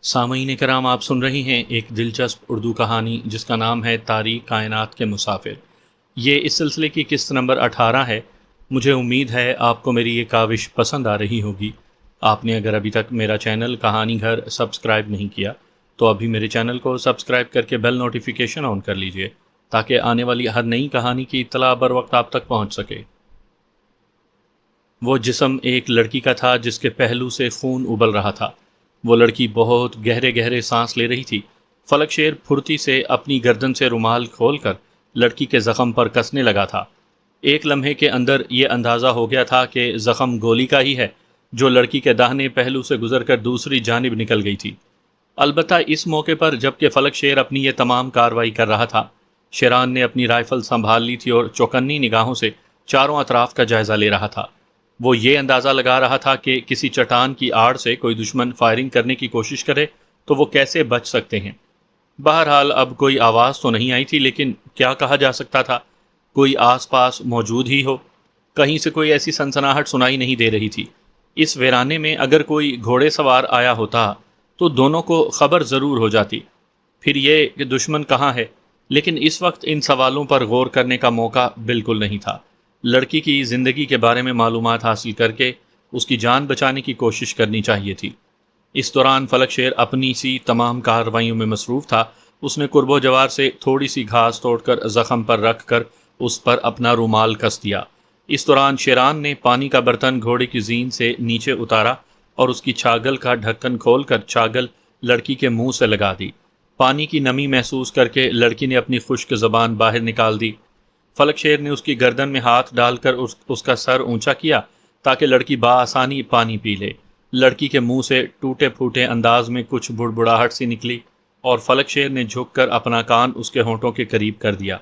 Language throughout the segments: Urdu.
سامعین کرام، آپ سن رہی ہیں ایک دلچسپ اردو کہانی جس کا نام ہے تاریخ کائنات کے مسافر۔ یہ اس سلسلے کی قسط نمبر 18 ہے۔ مجھے امید ہے آپ کو میری یہ کاوش پسند آ رہی ہوگی۔ آپ نے اگر ابھی تک میرا چینل کہانی گھر سبسکرائب نہیں کیا تو ابھی میرے چینل کو سبسکرائب کر کے بیل نوٹیفیکیشن آن کر لیجئے تاکہ آنے والی ہر نئی کہانی کی اطلاع بر وقت آپ تک پہنچ سکے۔ وہ جسم ایک لڑکی کا تھا جس کے پہلو سے خون ابل رہا تھا۔ وہ لڑکی بہت گہرے گہرے سانس لے رہی تھی۔ فلک شیر پھرتی سے اپنی گردن سے رومال کھول کر لڑکی کے زخم پر کسنے لگا تھا۔ ایک لمحے کے اندر یہ اندازہ ہو گیا تھا کہ زخم گولی کا ہی ہے جو لڑکی کے داہنے پہلو سے گزر کر دوسری جانب نکل گئی تھی۔ البتہ اس موقع پر جب کہ فلک شیر اپنی یہ تمام کارروائی کر رہا تھا، شیران نے اپنی رائفل سنبھال لی تھی اور چوکنی نگاہوں سے چاروں اطراف کا جائزہ لے رہا تھا۔ وہ یہ اندازہ لگا رہا تھا کہ کسی چٹان کی آڑ سے کوئی دشمن فائرنگ کرنے کی کوشش کرے تو وہ کیسے بچ سکتے ہیں۔ بہرحال اب کوئی آواز تو نہیں آئی تھی، لیکن کیا کہا جا سکتا تھا؟ کوئی آس پاس موجود ہی ہو۔ کہیں سے کوئی ایسی سنسناہٹ سنائی نہیں دے رہی تھی۔ اس ویرانے میں اگر کوئی گھوڑے سوار آیا ہوتا تو دونوں کو خبر ضرور ہو جاتی۔ پھر یہ کہ دشمن کہاں ہے؟ لیکن اس وقت ان سوالوں پر غور کرنے کا موقع بالکل نہیں تھا۔ لڑکی کی زندگی کے بارے میں معلومات حاصل کر کے اس کی جان بچانے کی کوشش کرنی چاہیے تھی۔ اس دوران فلک شیر اپنی سی تمام کارروائیوں میں مصروف تھا۔ اس نے قرب و جوار سے تھوڑی سی گھاس توڑ کر زخم پر رکھ کر اس پر اپنا رومال کس دیا۔ اس دوران شیران نے پانی کا برتن گھوڑے کی زین سے نیچے اتارا اور اس کی چھاگل کا ڈھکن کھول کر چھاگل لڑکی کے منہ سے لگا دی۔ پانی کی نمی محسوس کر کے لڑکی نے اپنی خشک زبان باہر نکال دی۔ فلک شیر نے اس کی گردن میں ہاتھ ڈال کر اس کا سر اونچا کیا تاکہ لڑکی بآسانی پانی پی لے۔ لڑکی کے منہ سے ٹوٹے پھوٹے انداز میں کچھ بڑبڑاہٹ سی نکلی اور فلک شیر نے جھک کر اپنا کان اس کے ہونٹوں کے قریب کر دیا۔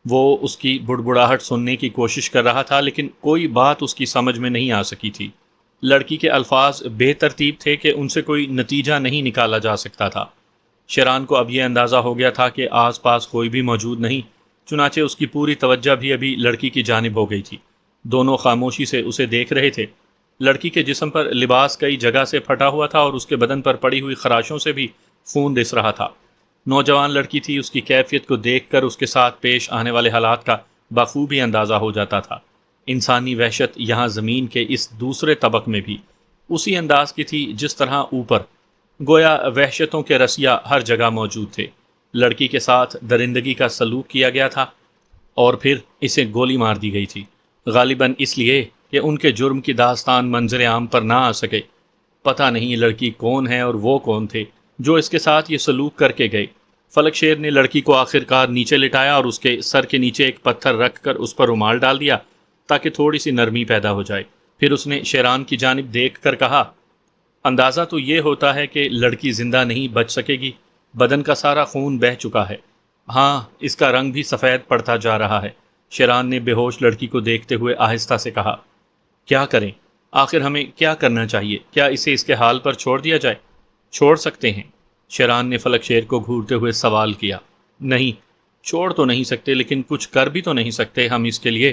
وہ اس کی بڑبڑاہٹ سننے کی کوشش کر رہا تھا، لیکن کوئی بات اس کی سمجھ میں نہیں آ سکی تھی۔ لڑکی کے الفاظ بے ترتیب تھے کہ ان سے کوئی نتیجہ نہیں نکالا جا سکتا تھا۔ شیران کو اب یہ اندازہ ہو گیا تھا کہ آس پاس کوئی بھی موجود نہیں، چنانچہ اس کی پوری توجہ بھی ابھی لڑکی کی جانب ہو گئی تھی۔ دونوں خاموشی سے اسے دیکھ رہے تھے۔ لڑکی کے جسم پر لباس کئی جگہ سے پھٹا ہوا تھا اور اس کے بدن پر پڑی ہوئی خراشوں سے بھی خون رس رہا تھا۔ نوجوان لڑکی تھی، اس کی کیفیت کو دیکھ کر اس کے ساتھ پیش آنے والے حالات کا بخوبی اندازہ ہو جاتا تھا۔ انسانی وحشت یہاں زمین کے اس دوسرے طبق میں بھی اسی انداز کی تھی جس طرح اوپر، گویا وحشتوں کے رسیا ہر جگہ موجود تھے۔ لڑکی کے ساتھ درندگی کا سلوک کیا گیا تھا اور پھر اسے گولی مار دی گئی تھی، غالباً اس لیے کہ ان کے جرم کی داستان منظر عام پر نہ آ سکے۔ پتہ نہیں لڑکی کون ہے اور وہ کون تھے جو اس کے ساتھ یہ سلوک کر کے گئے۔ فلک شیر نے لڑکی کو آخرکار نیچے لٹایا اور اس کے سر کے نیچے ایک پتھر رکھ کر اس پر رومال ڈال دیا تاکہ تھوڑی سی نرمی پیدا ہو جائے۔ پھر اس نے شیران کی جانب دیکھ کر کہا، اندازہ تو یہ ہوتا ہے کہ لڑکی زندہ نہیں بچ سکے گی۔ بدن کا سارا خون بہہ چکا ہے۔ ہاں، اس کا رنگ بھی سفید پڑتا جا رہا ہے۔ شیران نے بے ہوش لڑکی کو دیکھتے ہوئے آہستہ سے کہا، کیا کریں؟ آخر ہمیں کیا کرنا چاہیے؟ کیا اسے اس کے حال پر چھوڑ دیا جائے؟ چھوڑ سکتے ہیں؟ شیران نے فلک شیر کو گھورتے ہوئے سوال کیا۔ نہیں، چھوڑ تو نہیں سکتے، لیکن کچھ کر بھی تو نہیں سکتے ہم اس کے لیے۔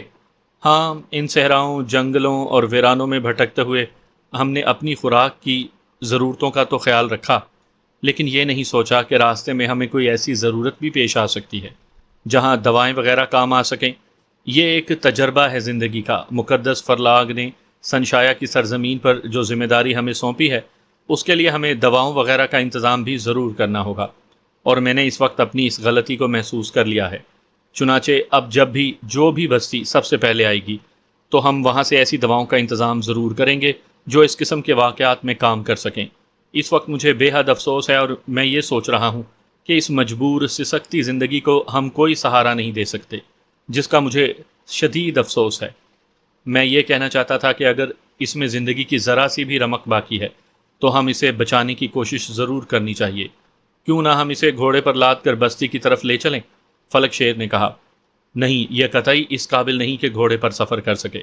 ہاں، ان صحراؤں، جنگلوں اور ویرانوں میں بھٹکتے ہوئے ہم نے اپنی خوراک کی ضرورتوں کا تو خیال رکھا، لیکن یہ نہیں سوچا کہ راستے میں ہمیں کوئی ایسی ضرورت بھی پیش آ سکتی ہے جہاں دوائیں وغیرہ کام آ سکیں۔ یہ ایک تجربہ ہے زندگی کا۔ مقدس فرلاگ نے سنشایا کی سرزمین پر جو ذمہ داری ہمیں سونپی ہے، اس کے لیے ہمیں دواؤں وغیرہ کا انتظام بھی ضرور کرنا ہوگا، اور میں نے اس وقت اپنی اس غلطی کو محسوس کر لیا ہے۔ چنانچہ اب جب بھی جو بھی بستی سب سے پہلے آئے گی تو ہم وہاں سے ایسی دواؤں کا انتظام ضرور کریں گے جو اس قسم کے واقعات میں کام کر سکیں۔ اس وقت مجھے بے حد افسوس ہے اور میں یہ سوچ رہا ہوں کہ اس مجبور سسکتی زندگی کو ہم کوئی سہارا نہیں دے سکتے، جس کا مجھے شدید افسوس ہے۔ میں یہ کہنا چاہتا تھا کہ اگر اس میں زندگی کی ذرا سی بھی رمق باقی ہے تو ہم اسے بچانے کی کوشش ضرور کرنی چاہیے۔ کیوں نہ ہم اسے گھوڑے پر لاد کر بستی کی طرف لے چلیں؟ فلک شیر نے کہا۔ نہیں، یہ قطعی اس قابل نہیں کہ گھوڑے پر سفر کر سکے۔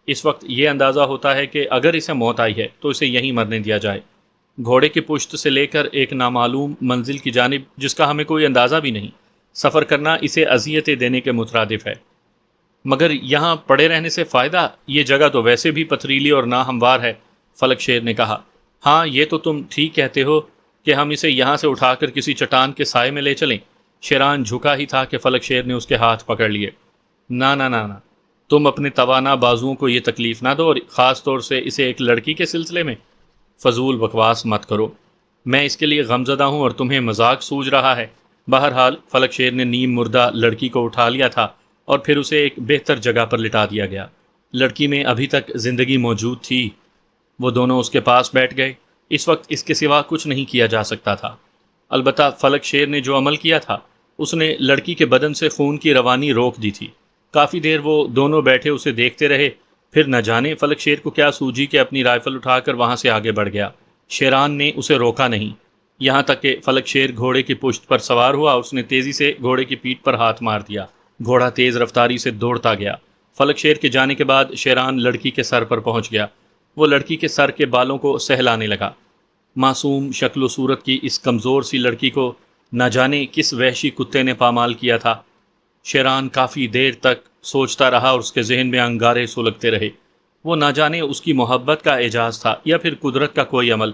اس وقت یہ اندازہ ہوتا ہے کہ اگر اسے موت آئی ہے تو اسے یہیں مرنے دیا جائے، گھوڑے کی پشت سے لے کر ایک نامعلوم منزل کی جانب جس کا ہمیں کوئی اندازہ بھی نہیں۔ سفر کرنا اسے اذیتیں دینے کے مترادف ہے۔ مگر یہاں پڑے رہنے سے فائدہ؟ یہ جگہ تو ویسے بھی پتھریلی اور ناہموار ہے، فلک شیر نے کہا۔ ہاں، یہ تو تم ٹھیک کہتے ہو، کہ ہم اسے یہاں سے اٹھا کر کسی چٹان کے سائے میں لے چلیں؟ شیران جھکا ہی تھا کہ فلک شیر نے اس کے ہاتھ پکڑ لیے۔ نہ نہ نہ نہ، تم اپنے توانا بازوؤں کو یہ تکلیف نہ دو، اور خاص طور سے اسے ایک لڑکی کے سلسلے میں۔ فضول بکواس مت کرو، میں اس کے لیے غمزدہ ہوں اور تمہیں مذاق سوج رہا ہے۔ بہرحال فلک شیر نے نیم مردہ لڑکی کو اٹھا لیا تھا اور پھر اسے ایک بہتر جگہ پر لٹا دیا گیا۔ لڑکی میں ابھی تک زندگی موجود تھی۔ وہ دونوں اس کے پاس بیٹھ گئے۔ اس وقت اس کے سوا کچھ نہیں کیا جا سکتا تھا۔ البتہ فلک شیر نے جو عمل کیا تھا، اس نے لڑکی کے بدن سے خون کی روانی روک دی تھی۔ کافی دیر وہ دونوں بیٹھے اسے دیکھتے رہے، پھر نہ جانے فلک شیر کو کیا سوجی کہ اپنی رائفل اٹھا کر وہاں سے آگے بڑھ گیا۔ شیران نے اسے روکا نہیں، یہاں تک کہ فلک شیر گھوڑے کی پشت پر سوار ہوا، اس نے تیزی سے گھوڑے کی پیٹھ پر ہاتھ مار دیا۔ گھوڑا تیز رفتاری سے دوڑتا گیا۔ فلک شیر کے جانے کے بعد شیران لڑکی کے سر پر پہنچ گیا۔ وہ لڑکی کے سر کے بالوں کو سہلانے لگا۔ معصوم شکل و صورت کی اس کمزور سی لڑکی کو نہ جانے کس وحشی کتے نے پامال کیا تھا۔ شیران کافی دیر تک سوچتا رہا اور اس کے ذہن میں انگارے سلگتے رہے۔ وہ نہ جانے اس کی محبت کا اعجاز تھا یا پھر قدرت کا کوئی عمل۔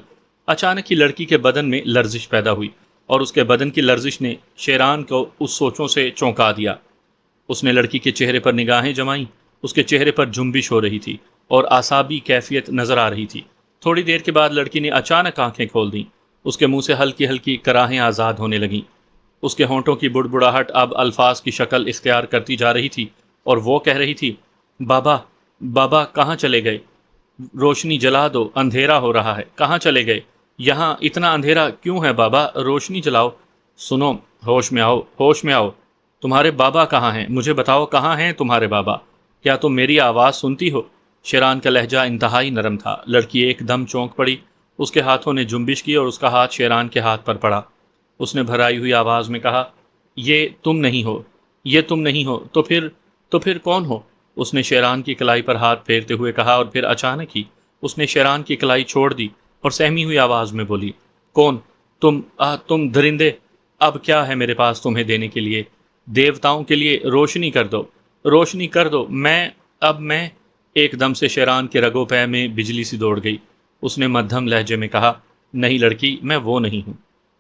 اچانک ہی لڑکی کے بدن میں لرزش پیدا ہوئی، اور اس کے بدن کی لرزش نے شیران کو اس سوچوں سے چونکا دیا۔ اس نے لڑکی کے چہرے پر نگاہیں جمائیں۔ اس کے چہرے پر جنبش ہو رہی تھی اور اعصابی کیفیت نظر آ رہی تھی۔ تھوڑی دیر کے بعد لڑکی نے اچانک آنکھیں کھول دیں۔ اس کے منہ سے ہلکی ہلکی کراہیں آزاد ہونے لگیں۔ اس کے ہونٹوں کی بڑبڑاہٹ اب الفاظ کی شکل اختیار کرتی جا رہی تھی، اور وہ کہہ رہی تھی، بابا، بابا کہاں چلے گئے؟ روشنی جلا دو، اندھیرا ہو رہا ہے۔ کہاں چلے گئے؟ یہاں اتنا اندھیرا کیوں ہے بابا؟ روشنی جلاؤ۔ سنو، ہوش میں آؤ، ہوش میں آؤ۔ تمہارے بابا کہاں ہیں؟ مجھے بتاؤ کہاں ہیں تمہارے بابا؟ کیا تم میری آواز سنتی ہو؟ شیران کا لہجہ انتہائی نرم تھا۔ لڑکی ایک دم چونک پڑی۔ اس کے ہاتھوں نے جنبش کی اور اس کا ہاتھ شیران کے ہاتھ پر پڑا۔ اس نے بھرائی ہوئی آواز میں کہا، یہ تم نہیں ہو، یہ تم نہیں ہو، تو پھر کون ہو؟ اس نے شیران کی کلائی پر ہاتھ پھیرتے ہوئے کہا، اور پھر اچانک ہی اس نے شیران کی کلائی چھوڑ دی اور سہمی ہوئی آواز میں بولی، کون؟ تم درندے! اب کیا ہے میرے پاس تمہیں دینے کے لیے؟ دیوتاؤں کے لیے روشنی کر دو، روشنی کر دو۔ میں ایک دم سے شیران کے رگو پے میں بجلی سی دوڑ گئی۔ اس نے مدھم لہجے میں کہا، نہیں لڑکی، میں وہ نہیں ہوں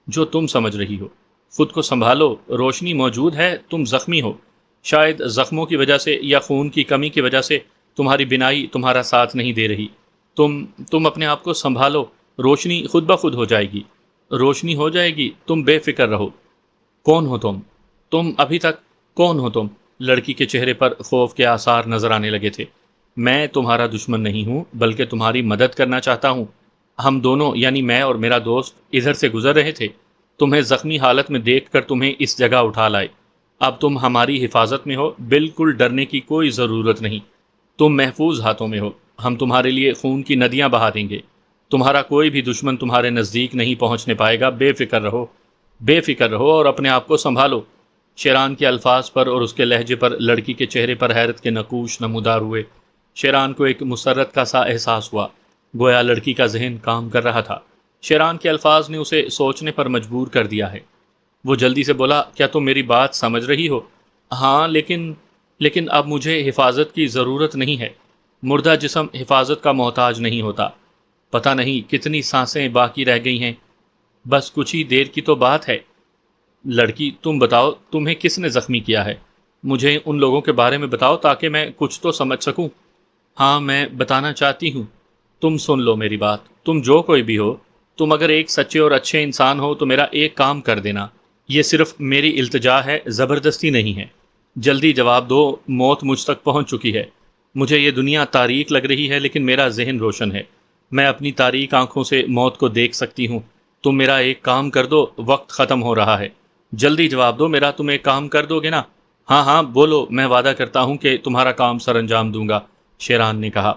جو تم سمجھ رہی ہو۔ خود کو سنبھالو، روشنی موجود ہے، تم زخمی ہو۔ شاید زخموں کی وجہ سے یا خون کی کمی کی وجہ سے تمہاری بینائی تمہارا ساتھ نہیں دے رہی۔ تم اپنے آپ کو سنبھالو، روشنی خود بخود ہو جائے گی، روشنی ہو جائے گی، تم بے فکر رہو۔ کون ہو تم ابھی تک کون ہو تم؟ لڑکی کے چہرے پر خوف کے آثار نظر آنے لگے تھے۔ میں تمہارا دشمن نہیں ہوں، بلکہ تمہاری مدد کرنا چاہتا ہوں۔ ہم دونوں، یعنی میں اور میرا دوست، ادھر سے گزر رہے تھے، تمہیں زخمی حالت میں دیکھ کر تمہیں اس جگہ اٹھا لائے۔ اب تم ہماری حفاظت میں ہو، بالکل ڈرنے کی کوئی ضرورت نہیں، تم محفوظ ہاتھوں میں ہو۔ ہم تمہارے لیے خون کی ندیاں بہا دیں گے، تمہارا کوئی بھی دشمن تمہارے نزدیک نہیں پہنچنے پائے گا۔ بے فکر رہو، بے فکر رہو اور اپنے آپ کو سنبھالو۔ شیران کے الفاظ پر اور اس کے لہجے پر لڑکی کے چہرے پر حیرت کے نقوش نمودار ہوئے۔ شیران کو ایک مسرت کا سا احساس ہوا، گویا لڑکی کا ذہن کام کر رہا تھا۔ شیران کے الفاظ نے اسے سوچنے پر مجبور کر دیا ہے۔ وہ جلدی سے بولا، کیا تم میری بات سمجھ رہی ہو؟ ہاں، لیکن اب مجھے حفاظت کی ضرورت نہیں ہے۔ مردہ جسم حفاظت کا محتاج نہیں ہوتا۔ پتہ نہیں کتنی سانسیں باقی رہ گئی ہیں، بس کچھ ہی دیر کی تو بات ہے۔ لڑکی، تم بتاؤ، تمہیں کس نے زخمی کیا ہے؟ مجھے ان لوگوں کے بارے میں بتاؤ تاکہ میں کچھ تو سمجھ سکوں۔ ہاں، میں بتانا چاہتی ہوں۔ تم سن لو میری بات، تم جو کوئی بھی ہو، تم اگر ایک سچے اور اچھے انسان ہو تو میرا ایک کام کر دینا۔ یہ صرف میری التجا ہے، زبردستی نہیں ہے۔ جلدی جواب دو، موت مجھ تک پہنچ چکی ہے۔ مجھے یہ دنیا تاریک لگ رہی ہے، لیکن میرا ذہن روشن ہے۔ میں اپنی تاریک آنکھوں سے موت کو دیکھ سکتی ہوں۔ تم میرا ایک کام کر دو، وقت ختم ہو رہا ہے۔ جلدی جواب دو، میرا تم ایک کام کر دو گے نا؟ ہاں ہاں بولو، میں وعدہ کرتا ہوں کہ تمہارا کام سر انجام دوں گا۔ شیران نے کہا،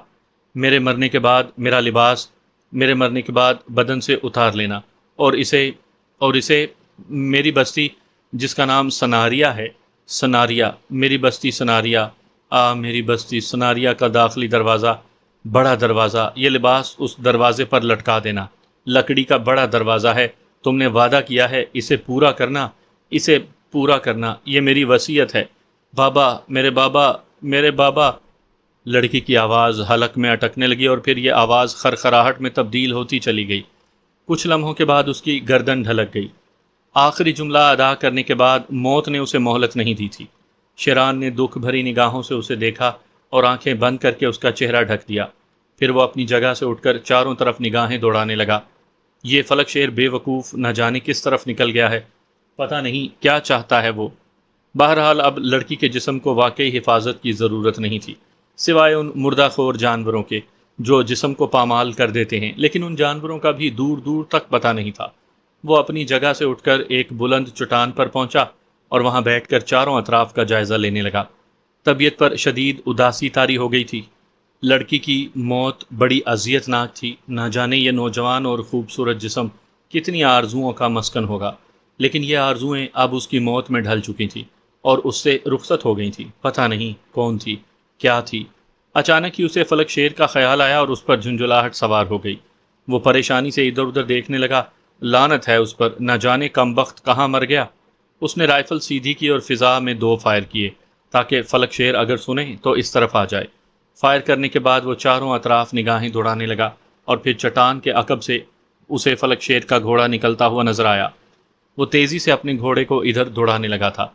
میرے مرنے کے بعد میرا لباس، میرے مرنے کے بعد بدن سے اتار لینا، اور اسے میری بستی جس کا نام سناریا ہے، سناریا، میری بستی سناریا، میری بستی سناریا کا داخلی دروازہ، بڑا دروازہ، یہ لباس اس دروازے پر لٹکا دینا۔ لکڑی کا بڑا دروازہ ہے، تم نے وعدہ کیا ہے، اسے پورا کرنا، اسے پورا کرنا، یہ میری وصیت ہے۔ بابا، میرے بابا، میرے بابا۔ لڑکی کی آواز حلق میں اٹکنے لگی اور پھر یہ آواز خرخراہٹ میں تبدیل ہوتی چلی گئی۔ کچھ لمحوں کے بعد اس کی گردن ڈھلک گئی۔ آخری جملہ ادا کرنے کے بعد موت نے اسے مہلت نہیں دی تھی۔ شیران نے دکھ بھری نگاہوں سے اسے دیکھا اور آنکھیں بند کر کے اس کا چہرہ ڈھک دیا۔ پھر وہ اپنی جگہ سے اٹھ کر چاروں طرف نگاہیں دوڑانے لگا۔ یہ فلک شیر بے وقوف نہ جانے کس طرف نکل گیا ہے، پتہ نہیں کیا چاہتا ہے وہ۔ بہرحال اب لڑکی کے جسم کو واقعی حفاظت کی ضرورت نہیں تھی، سوائے ان مردہ خور جانوروں کے جو جسم کو پامال کر دیتے ہیں، لیکن ان جانوروں کا بھی دور دور تک پتہ نہیں تھا۔ وہ اپنی جگہ سے اٹھ کر ایک بلند چٹان پر پہنچا اور وہاں بیٹھ کر چاروں اطراف کا جائزہ لینے لگا۔ طبیعت پر شدید اداسی طاری ہو گئی تھی۔ لڑکی کی موت بڑی اذیت ناک تھی۔ نہ جانے یہ نوجوان اور خوبصورت جسم کتنی آرزوؤں کا مسکن ہوگا، لیکن یہ آرزوئیں اب اس کی موت میں ڈھل چکی تھیں اور اس سے رخصت ہو گئی تھیں۔ پتہ نہیں کون تھی، کیا تھی۔ اچانک ہی اسے فلک شیر کا خیال آیا اور اس پر جھنجھلاہٹ سوار ہو گئی۔ وہ پریشانی سے ادھر ادھر دیکھنے لگا۔ لعنت ہے اس پر، نہ جانے کمبخت کہاں مر گیا۔ اس نے رائفل سیدھی کی اور فضا میں 2 فائر کیے تاکہ فلک شیر اگر سنے تو اس طرف آ جائے۔ فائر کرنے کے بعد وہ چاروں اطراف نگاہیں دوڑانے لگا اور پھر چٹان کے عقب سے اسے فلک شیر کا گھوڑا نکلتا ہوا نظر آیا۔ وہ تیزی سے اپنے گھوڑے کو ادھر دوڑانے لگا تھا۔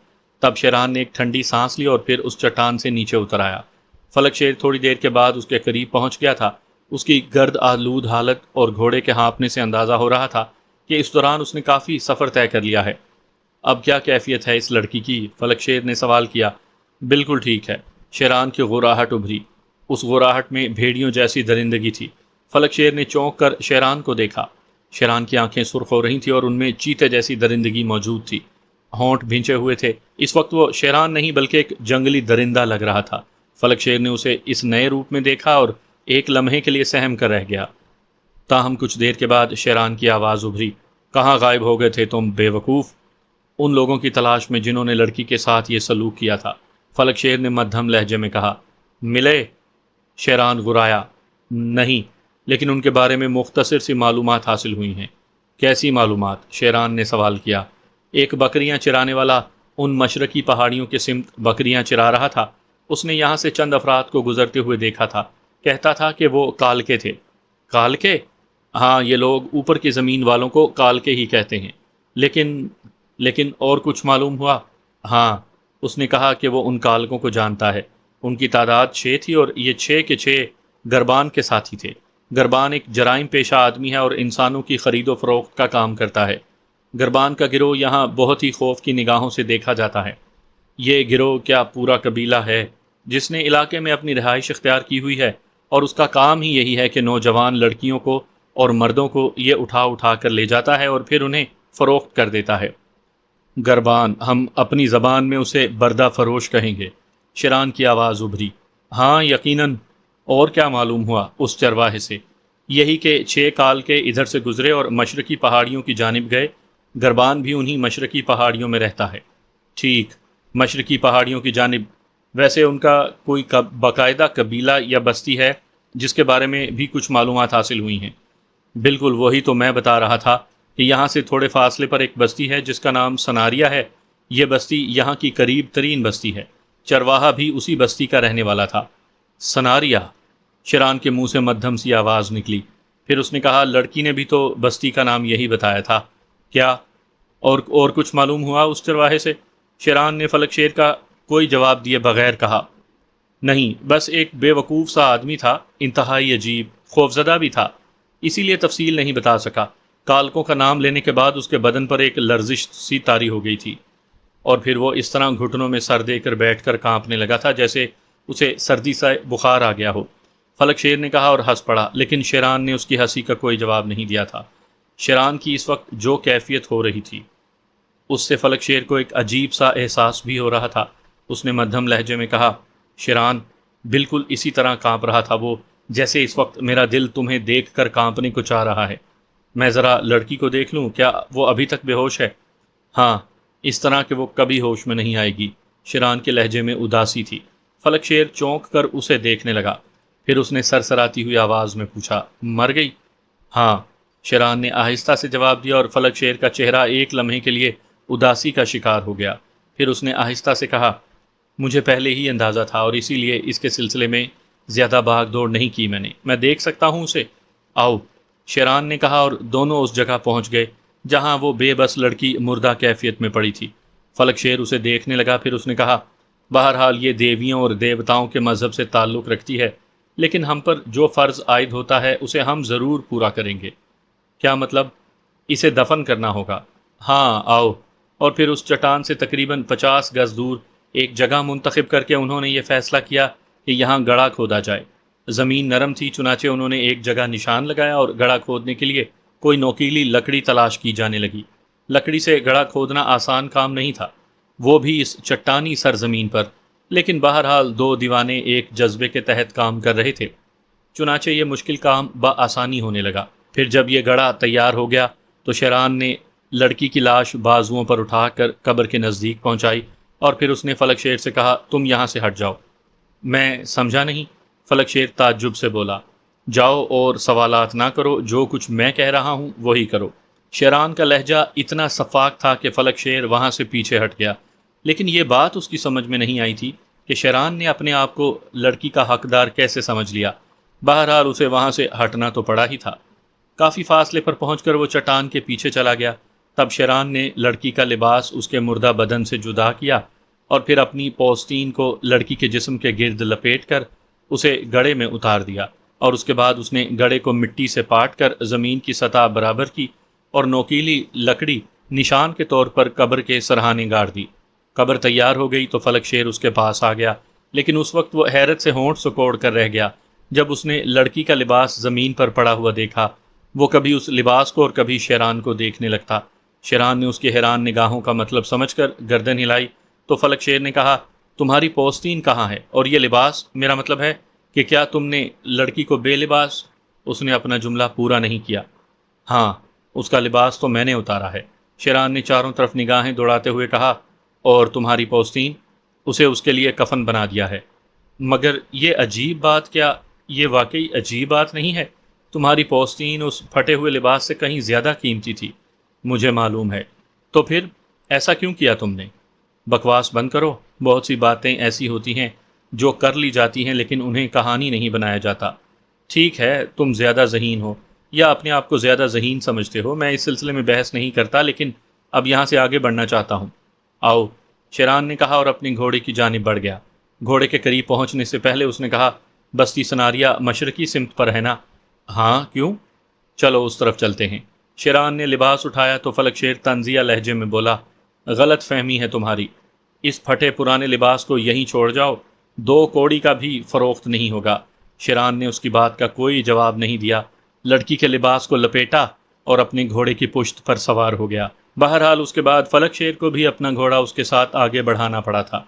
تب شیران نے ایک ٹھنڈی سانس لی اور پھر اس چٹان سے نیچے اتر آیا۔ فلک شیر تھوڑی دیر کے بعد اس کے قریب پہنچ گیا تھا۔ اس کی گرد آلود حالت اور گھوڑے کے ہانپنے سے اندازہ ہو رہا تھا کہ اس دوران اس نے کافی سفر طے کر لیا ہے۔ اب کیا کیفیت ہے اس لڑکی کی؟ فلک شیر نے سوال کیا۔ بالکل ٹھیک ہے، شیران کی غراہٹ ابھری۔ اس غراہٹ میں بھیڑیوں جیسی درندگی تھی۔ فلک شیر نے چونک کر شیران کو دیکھا۔ شیران کی آنکھیں سرخ ہو رہی تھیں اور ان میں چیتے جیسی درندگی موجود تھی۔ ہونٹ بھینچے ہوئے تھے۔ اس وقت وہ شیران نہیں بلکہ ایک جنگلی درندہ لگ رہا تھا۔ فلک شیر نے اسے اس نئے روپ میں دیکھا اور ایک لمحے کے لیے سہم کر رہ گیا۔ تاہم کچھ دیر کے بعد شیران کی آواز ابھری۔ کہاں غائب ہو گئے تھے تم بے وقوف؟ ان لوگوں کی تلاش میں جنہوں نے لڑکی کے ساتھ یہ سلوک کیا تھا، فلک شیر نے مدھم لہجے میں کہا۔ ملے؟ شیران غرایا۔ نہیں، لیکن ان کے بارے میں مختصر سی معلومات حاصل ہوئی ہیں۔ کیسی معلومات؟ شیران نے سوال کیا۔ ایک بکریاں چرانے والا ان مشرقی پہاڑیوں کے سمت بکریاں چرا رہا تھا۔ اس نے یہاں سے چند افراد کو گزرتے ہوئے دیکھا تھا۔ کہتا تھا کہ وہ کالکے تھے۔ کالکے؟ ہاں، یہ لوگ اوپر کی زمین والوں کو کالکے ہی کہتے ہیں۔ لیکن اور کچھ معلوم ہوا؟ ہاں، اس نے کہا کہ وہ ان کالکوں کو جانتا ہے۔ ان کی تعداد 6 تھی اور یہ 6 کے 6 گربان کے ساتھی تھے۔ گربان ایک جرائم پیشہ آدمی ہے اور انسانوں کی خرید و فروخت کا کام کرتا ہے۔ گربان کا گروہ یہاں بہت ہی خوف کی نگاہوں سے دیکھا جاتا ہے۔ یہ گروہ کیا پورا قبیلہ ہے جس نے علاقے میں اپنی رہائش اختیار کی ہوئی ہے، اور اس کا کام ہی یہی ہے کہ نوجوان لڑکیوں کو اور مردوں کو یہ اٹھا اٹھا کر لے جاتا ہے اور پھر انہیں فروخت کر دیتا ہے۔ گربان، ہم اپنی زبان میں اسے بردہ فروش کہیں گے۔ شیران کی آواز ابھری۔ ہاں یقیناً۔ اور کیا معلوم ہوا اس چرواہے سے؟ یہی کہ 6 کال کے ادھر سے گزرے اور مشرقی پہاڑیوں کی جانب گئے۔ گربان بھی انہی مشرقی پہاڑیوں میں رہتا ہے۔ ٹھیک، مشرقی پہاڑیوں کی جانب۔ ویسے ان کا کوئی باقاعدہ قبیلہ یا بستی ہے جس کے بارے میں بھی کچھ معلومات حاصل ہوئی ہیں؟ بالکل وہی تو میں بتا رہا تھا کہ یہاں سے تھوڑے فاصلے پر ایک بستی ہے جس کا نام سناریا ہے۔ یہ بستی یہاں کی قریب ترین بستی ہے۔ چرواہا بھی اسی بستی کا رہنے والا تھا۔ سناریا؟ شیران کے منہ سے مدھم سی آواز نکلی۔ پھر اس نے کہا، لڑکی نے بھی تو بستی کا نام یہی بتایا تھا۔ کیا اور کچھ معلوم ہوا اس چرواہے سے؟ شیران نے فلک شیر کا کوئی جواب دیے بغیر کہا۔ نہیں، بس ایک بے وقوف سا آدمی تھا، انتہائی عجیب، خوفزدہ بھی تھا، اسی لیے تفصیل نہیں بتا سکا۔ کالکوں کا نام لینے کے بعد اس کے بدن پر ایک لرزش سی طاری ہو گئی تھی، اور پھر وہ اس طرح گھٹنوں میں سر دے کر بیٹھ کر کانپنے لگا تھا جیسے اسے سردی سے بخار آ گیا ہو۔ فلک شیر نے کہا اور ہنس پڑا، لیکن شیران نے اس کی ہنسی کا کوئی جواب نہیں دیا تھا۔ شیران کی اس وقت جو کیفیت ہو رہی تھی اس سے فلک شیر کو ایک عجیب سا احساس بھی ہو رہا تھا۔ اس نے مدھم لہجے میں کہا، شیران، بالکل اسی طرح کانپ رہا تھا وہ جیسے اس وقت میرا دل تمہیں دیکھ کر کانپنے کو چاہ رہا ہے۔ میں ذرا لڑکی کو دیکھ لوں، کیا وہ ابھی تک بے ہوش ہے؟ ہاں، اس طرح کہ وہ کبھی ہوش میں نہیں آئے گی۔ شیران کے لہجے میں اداسی تھی۔ فلک شیر چونک کر اسے دیکھنے لگا۔ پھر اس نے سرسراتی ہوئی آواز میں پوچھا، مر گئی؟ ہاں، شیران نے آہستہ سے جواب دیا، اور فلک شیر کا چہرہ ایک لمحے کے لیے اداسی کا شکار ہو گیا۔ پھر اس نے آہستہ سے کہا، مجھے پہلے ہی اندازہ تھا اور اسی لیے اس کے سلسلے میں زیادہ بھاگ دوڑ نہیں کی میں نے۔ میں دیکھ سکتا ہوں اسے؟ آؤ۔ شیران نے کہا، اور دونوں اس جگہ پہنچ گئے جہاں وہ بے بس لڑکی مردہ کیفیت میں پڑی تھی۔ فلک شیر اسے دیکھنے لگا، پھر اس نے کہا، بہرحال یہ دیویوں اور دیوتاؤں کے مذہب سے تعلق رکھتی ہے، لیکن ہم پر جو فرض عائد ہوتا ہے اسے ہم ضرور پورا کریں گے۔ کیا مطلب؟ اسے دفن کرنا ہوگا۔ ہاں آؤ۔ اور پھر اس چٹان سے تقریباً 50 گز دور ایک جگہ منتخب کر کے انہوں نے یہ فیصلہ کیا کہ یہاں گڑھا کھودا جائے۔ زمین نرم تھی، چنانچہ انہوں نے ایک جگہ نشان لگایا اور گڑھا کھودنے کے لیے کوئی نوکیلی لکڑی تلاش کی جانے لگی۔ لکڑی سے گڑھا کھودنا آسان کام نہیں تھا، وہ بھی اس چٹانی سرزمین پر، لیکن بہرحال دو دیوانے ایک جذبے کے تحت کام کر رہے تھے، چنانچہ یہ مشکل کام بآسانی ہونے لگا۔ پھر جب یہ گڑھا تیار ہو گیا تو شیران نے لڑکی کی لاش بازوؤں پر اٹھا کر قبر کے نزدیک پہنچائی، اور پھر اس نے فلک شیر سے کہا، تم یہاں سے ہٹ جاؤ۔ میں سمجھا نہیں، فلک شیر تعجب سے بولا۔ جاؤ اور سوالات نہ کرو، جو کچھ میں کہہ رہا ہوں وہی کرو۔ شیران کا لہجہ اتنا سفاک تھا کہ فلک شیر وہاں سے پیچھے ہٹ گیا، لیکن یہ بات اس کی سمجھ میں نہیں آئی تھی کہ شیران نے اپنے آپ کو لڑکی کا حقدار کیسے سمجھ لیا۔ بہرحال اسے وہاں سے ہٹنا تو پڑا ہی تھا۔ کافی فاصلے پر پہنچ کر وہ چٹان کے پیچھے چلا گیا۔ تب شیران نے لڑکی کا لباس اس کے مردہ بدن سے جدا کیا اور پھر اپنی پوستین کو لڑکی کے جسم کے گرد لپیٹ کر اسے گڑھے میں اتار دیا، اور اس کے بعد اس نے گڑھے کو مٹی سے پاٹ کر زمین کی سطح برابر کی اور نوکیلی لکڑی نشان کے طور پر قبر کے سرہانے گاڑ دی۔ قبر تیار ہو گئی تو فلک شیر اس کے پاس آ گیا، لیکن اس وقت وہ حیرت سے ہونٹ سکوڑ کر رہ گیا جب اس نے لڑکی کا لباس زمین پر پڑا ہوا دیکھا۔ وہ کبھی اس لباس کو اور کبھی شیران کو دیکھنے لگتا۔ شیران نے اس کی حیران نگاہوں کا مطلب سمجھ کر گردن ہلائی تو فلک شیر نے کہا، تمہاری پوستین کہاں ہے؟ اور یہ لباس، میرا مطلب ہے کہ کیا تم نے لڑکی کو بے لباس؟ اس نے اپنا جملہ پورا نہیں کیا۔ ہاں، اس کا لباس تو میں نے اتارا ہے، شیران نے چاروں طرف نگاہیں دوڑاتے ہوئے کہا۔ اور تمہاری پوستین؟ اسے اس کے لیے کفن بنا دیا ہے۔ مگر یہ عجیب بات، کیا یہ واقعی عجیب بات نہیں ہے؟ تمہاری پوستین اس پھٹے ہوئے لباس سے کہیں زیادہ قیمتی تھی، مجھے معلوم ہے۔ تو پھر ایسا کیوں کیا تم نے؟ بکواس بند کرو، بہت سی باتیں ایسی ہوتی ہیں جو کر لی جاتی ہیں لیکن انہیں کہانی نہیں بنایا جاتا۔ ٹھیک ہے، تم زیادہ ذہین ہو یا اپنے آپ کو زیادہ ذہین سمجھتے ہو، میں اس سلسلے میں بحث نہیں کرتا، لیکن اب یہاں سے آگے بڑھنا چاہتا ہوں۔ آؤ، شیران نے کہا اور اپنی گھوڑے کی جانب بڑھ گیا۔ گھوڑے کے قریب پہنچنے سے پہلے اس نے کہا، بستی سناریا مشرقی سمت پر ہے نا؟ ہاں، کیوں؟ چلو اس طرف چلتے ہیں۔ شیران نے لباس اٹھایا تو فلک شیر طنزیہ لہجے میں بولا، غلط فہمی ہے تمہاری، اس پھٹے پرانے لباس کو یہیں چھوڑ جاؤ، 2 کوڑی کا بھی فروخت نہیں ہوگا۔ شیران نے اس کی بات کا کوئی جواب نہیں دیا، لڑکی کے لباس کو لپیٹا اور اپنے گھوڑے کی پشت پر سوار ہو گیا۔ بہرحال اس کے بعد فلک شیر کو بھی اپنا گھوڑا اس کے ساتھ آگے بڑھانا پڑا تھا۔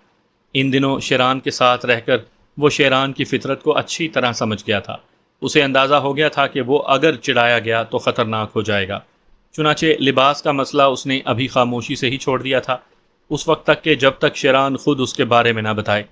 ان دنوں شیران کے ساتھ رہ کر وہ شیران کی فطرت کو اچھی طرح سمجھ گیا تھا۔ اسے اندازہ ہو گیا تھا کہ وہ اگر چڑھایا گیا تو خطرناک ہو جائے گا، چنانچہ لباس کا مسئلہ اس نے ابھی خاموشی سے ہی چھوڑ دیا تھا، اس وقت تک کہ جب تک شیران خود اس کے بارے میں نہ بتائے۔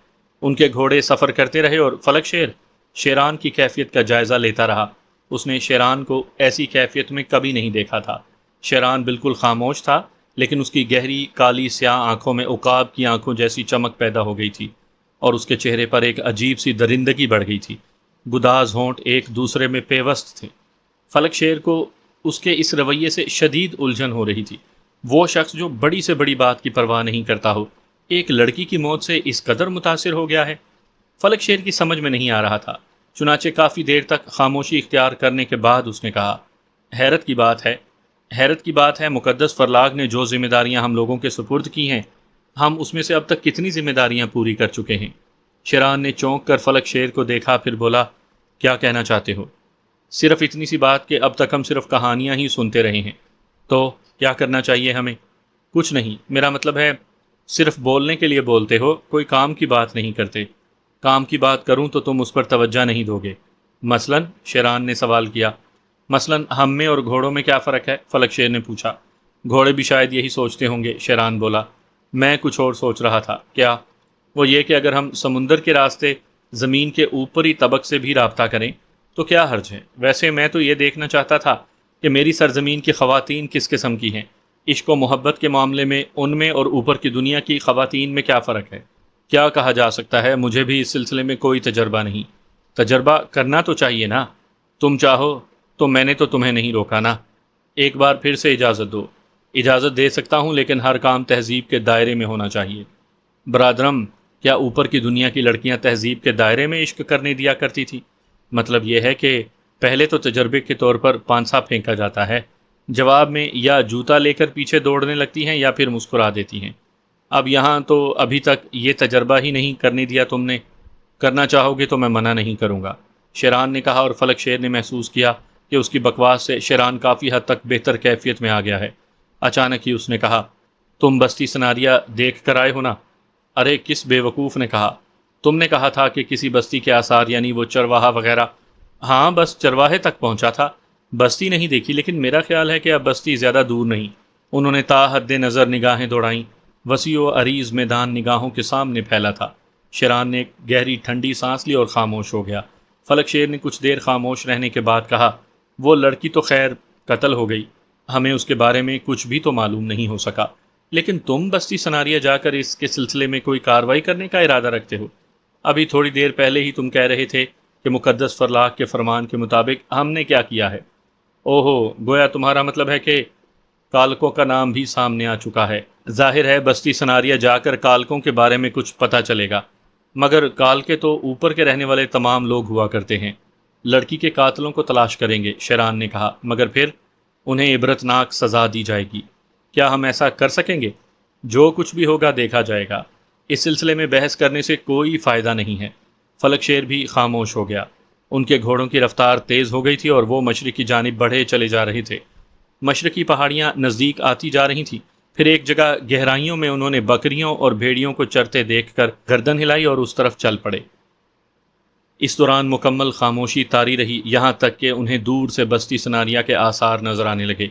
ان کے گھوڑے سفر کرتے رہے اور فلک شیر شیران کی کیفیت کا جائزہ لیتا رہا۔ اس نے شیران کو ایسی کیفیت میں کبھی نہیں دیکھا تھا۔ شیران بالکل خاموش تھا، لیکن اس کی گہری کالی سیاہ آنکھوں میں عقاب کی آنکھوں جیسی چمک پیدا ہو گئی تھی، اور اس کے چہرے پر ایک عجیب سی درندگی بڑھ گئی تھی۔ گداز ہونٹ ایک دوسرے میں پیوست تھے۔ فلک شیر کو اس کے اس رویے سے شدید الجھن ہو رہی تھی۔ وہ شخص جو بڑی سے بڑی بات کی پرواہ نہیں کرتا ہو، ایک لڑکی کی موت سے اس قدر متاثر ہو گیا ہے، فلک شیر کی سمجھ میں نہیں آ رہا تھا۔ چنانچہ کافی دیر تک خاموشی اختیار کرنے کے بعد اس نے کہا، حیرت کی بات ہے مقدس فرلاگ نے جو ذمہ داریاں ہم لوگوں کے سپرد کی ہیں، ہم اس میں سے اب تک کتنی ذمہ داریاں پوری کر چکے ہیں؟ شیران نے چونک کر فلک شیر کو دیکھا، پھر بولا، کیا کہنا چاہتے ہو؟ صرف اتنی سی بات کہ اب تک ہم صرف کہانیاں ہی سنتے رہے ہیں۔ تو کیا کرنا چاہیے ہمیں؟ کچھ نہیں، میرا مطلب ہے صرف بولنے کے لیے بولتے ہو، کوئی کام کی بات نہیں کرتے۔ کام کی بات کروں تو تم اس پر توجہ نہیں دو گے۔ مثلاً؟ شیران نے سوال کیا۔ مثلاً ہم میں اور گھوڑوں میں کیا فرق ہے؟ فلک شیر نے پوچھا۔ گھوڑے بھی شاید یہی سوچتے ہوں گے، شیران بولا۔ میں کچھ اور سوچ رہا تھا۔ کیا؟ وہ یہ کہ اگر ہم سمندر کے راستے زمین کے اوپری طبق سے بھی رابطہ کریں تو کیا حرج ہے؟ ویسے میں تو یہ دیکھنا چاہتا تھا کہ میری سرزمین کی خواتین کس قسم کی ہیں۔ عشق و محبت کے معاملے میں ان میں اور اوپر کی دنیا کی خواتین میں کیا فرق ہے؟ کیا کہا جا سکتا ہے، مجھے بھی اس سلسلے میں کوئی تجربہ نہیں۔ تجربہ کرنا تو چاہیے نا، تم چاہو تو میں نے تو تمہیں نہیں روکا نا، ایک بار پھر سے اجازت دو۔ اجازت دے سکتا ہوں لیکن ہر کام تہذیب کے دائرے میں ہونا چاہیے۔ برادرم، کیا اوپر کی دنیا کی لڑکیاں تہذیب کے دائرے میں عشق کرنے دیا کرتی تھی؟ مطلب یہ ہے کہ پہلے تو تجربے کے طور پر پانسا پھینکا جاتا ہے، جواب میں یا جوتا لے کر پیچھے دوڑنے لگتی ہیں یا پھر مسکرا دیتی ہیں۔ اب یہاں تو ابھی تک یہ تجربہ ہی نہیں کرنے دیا تم نے، کرنا چاہو گے تو میں منع نہیں کروں گا، شیران نے کہا، اور فلک شیر نے محسوس کیا کہ اس کی بکواس سے شیران کافی حد تک بہتر کیفیت میں آ گیا ہے۔ اچانک ہی اس نے کہا، تم بستی سناریا دیکھ کر آئے ہو نا؟ ارے کس بے وقوف نے کہا؟ تم نے کہا تھا کہ کسی بستی کے آثار یعنی وہ چرواہا وغیرہ۔ ہاں بس چرواہے تک پہنچا تھا، بستی نہیں دیکھی، لیکن میرا خیال ہے کہ اب بستی زیادہ دور نہیں۔ انہوں نے تا حد نظر نگاہیں دوڑائیں، وسیع و عریض میدان نگاہوں کے سامنے پھیلا تھا۔ شیران نے ایک گہری ٹھنڈی سانس لی اور خاموش ہو گیا۔ فلک شیر نے کچھ دیر خاموش رہنے کے بعد کہا، وہ لڑکی تو خیر قتل ہو گئی، ہمیں اس کے بارے میں کچھ بھی تو معلوم نہیں ہو سکا، لیکن تم بستی سناریا جا کر اس کے سلسلے میں کوئی کارروائی کرنے کا ارادہ رکھتے ہو؟ ابھی تھوڑی دیر پہلے ہی تم کہہ رہے تھے کہ مقدس فرلاق کے فرمان کے مطابق ہم نے کیا کیا ہے۔ اوہو، گویا تمہارا مطلب ہے کہ کالکوں کا نام بھی سامنے آ چکا ہے۔ ظاہر ہے بستی سناریا جا کر کالکوں کے بارے میں کچھ پتہ چلے گا، مگر کالکے تو اوپر کے رہنے والے تمام لوگ ہوا کرتے ہیں۔ لڑکی کے قاتلوں کو تلاش کریں گے، شیران نے کہا، مگر پھر انہیں عبرتناک سزا دی جائے گی۔ کیا ہم ایسا کر سکیں گے؟ جو کچھ بھی ہوگا دیکھا جائے گا، اس سلسلے میں بحث کرنے سے کوئی فائدہ نہیں ہے۔ فلک شیر بھی خاموش ہو گیا۔ ان کے گھوڑوں کی رفتار تیز ہو گئی تھی اور وہ مشرق کی جانب بڑھے چلے جا رہے تھے۔ مشرقی پہاڑیاں نزدیک آتی جا رہی تھیں، پھر ایک جگہ گہرائیوں میں انہوں نے بکریوں اور بھیڑیوں کو چرتے دیکھ کر گردن ہلائی اور اس طرف چل پڑے۔ اس دوران مکمل خاموشی طاری رہی، یہاں تک کہ انہیں دور سے بستی سناریا کے آثار نظر آنے لگے۔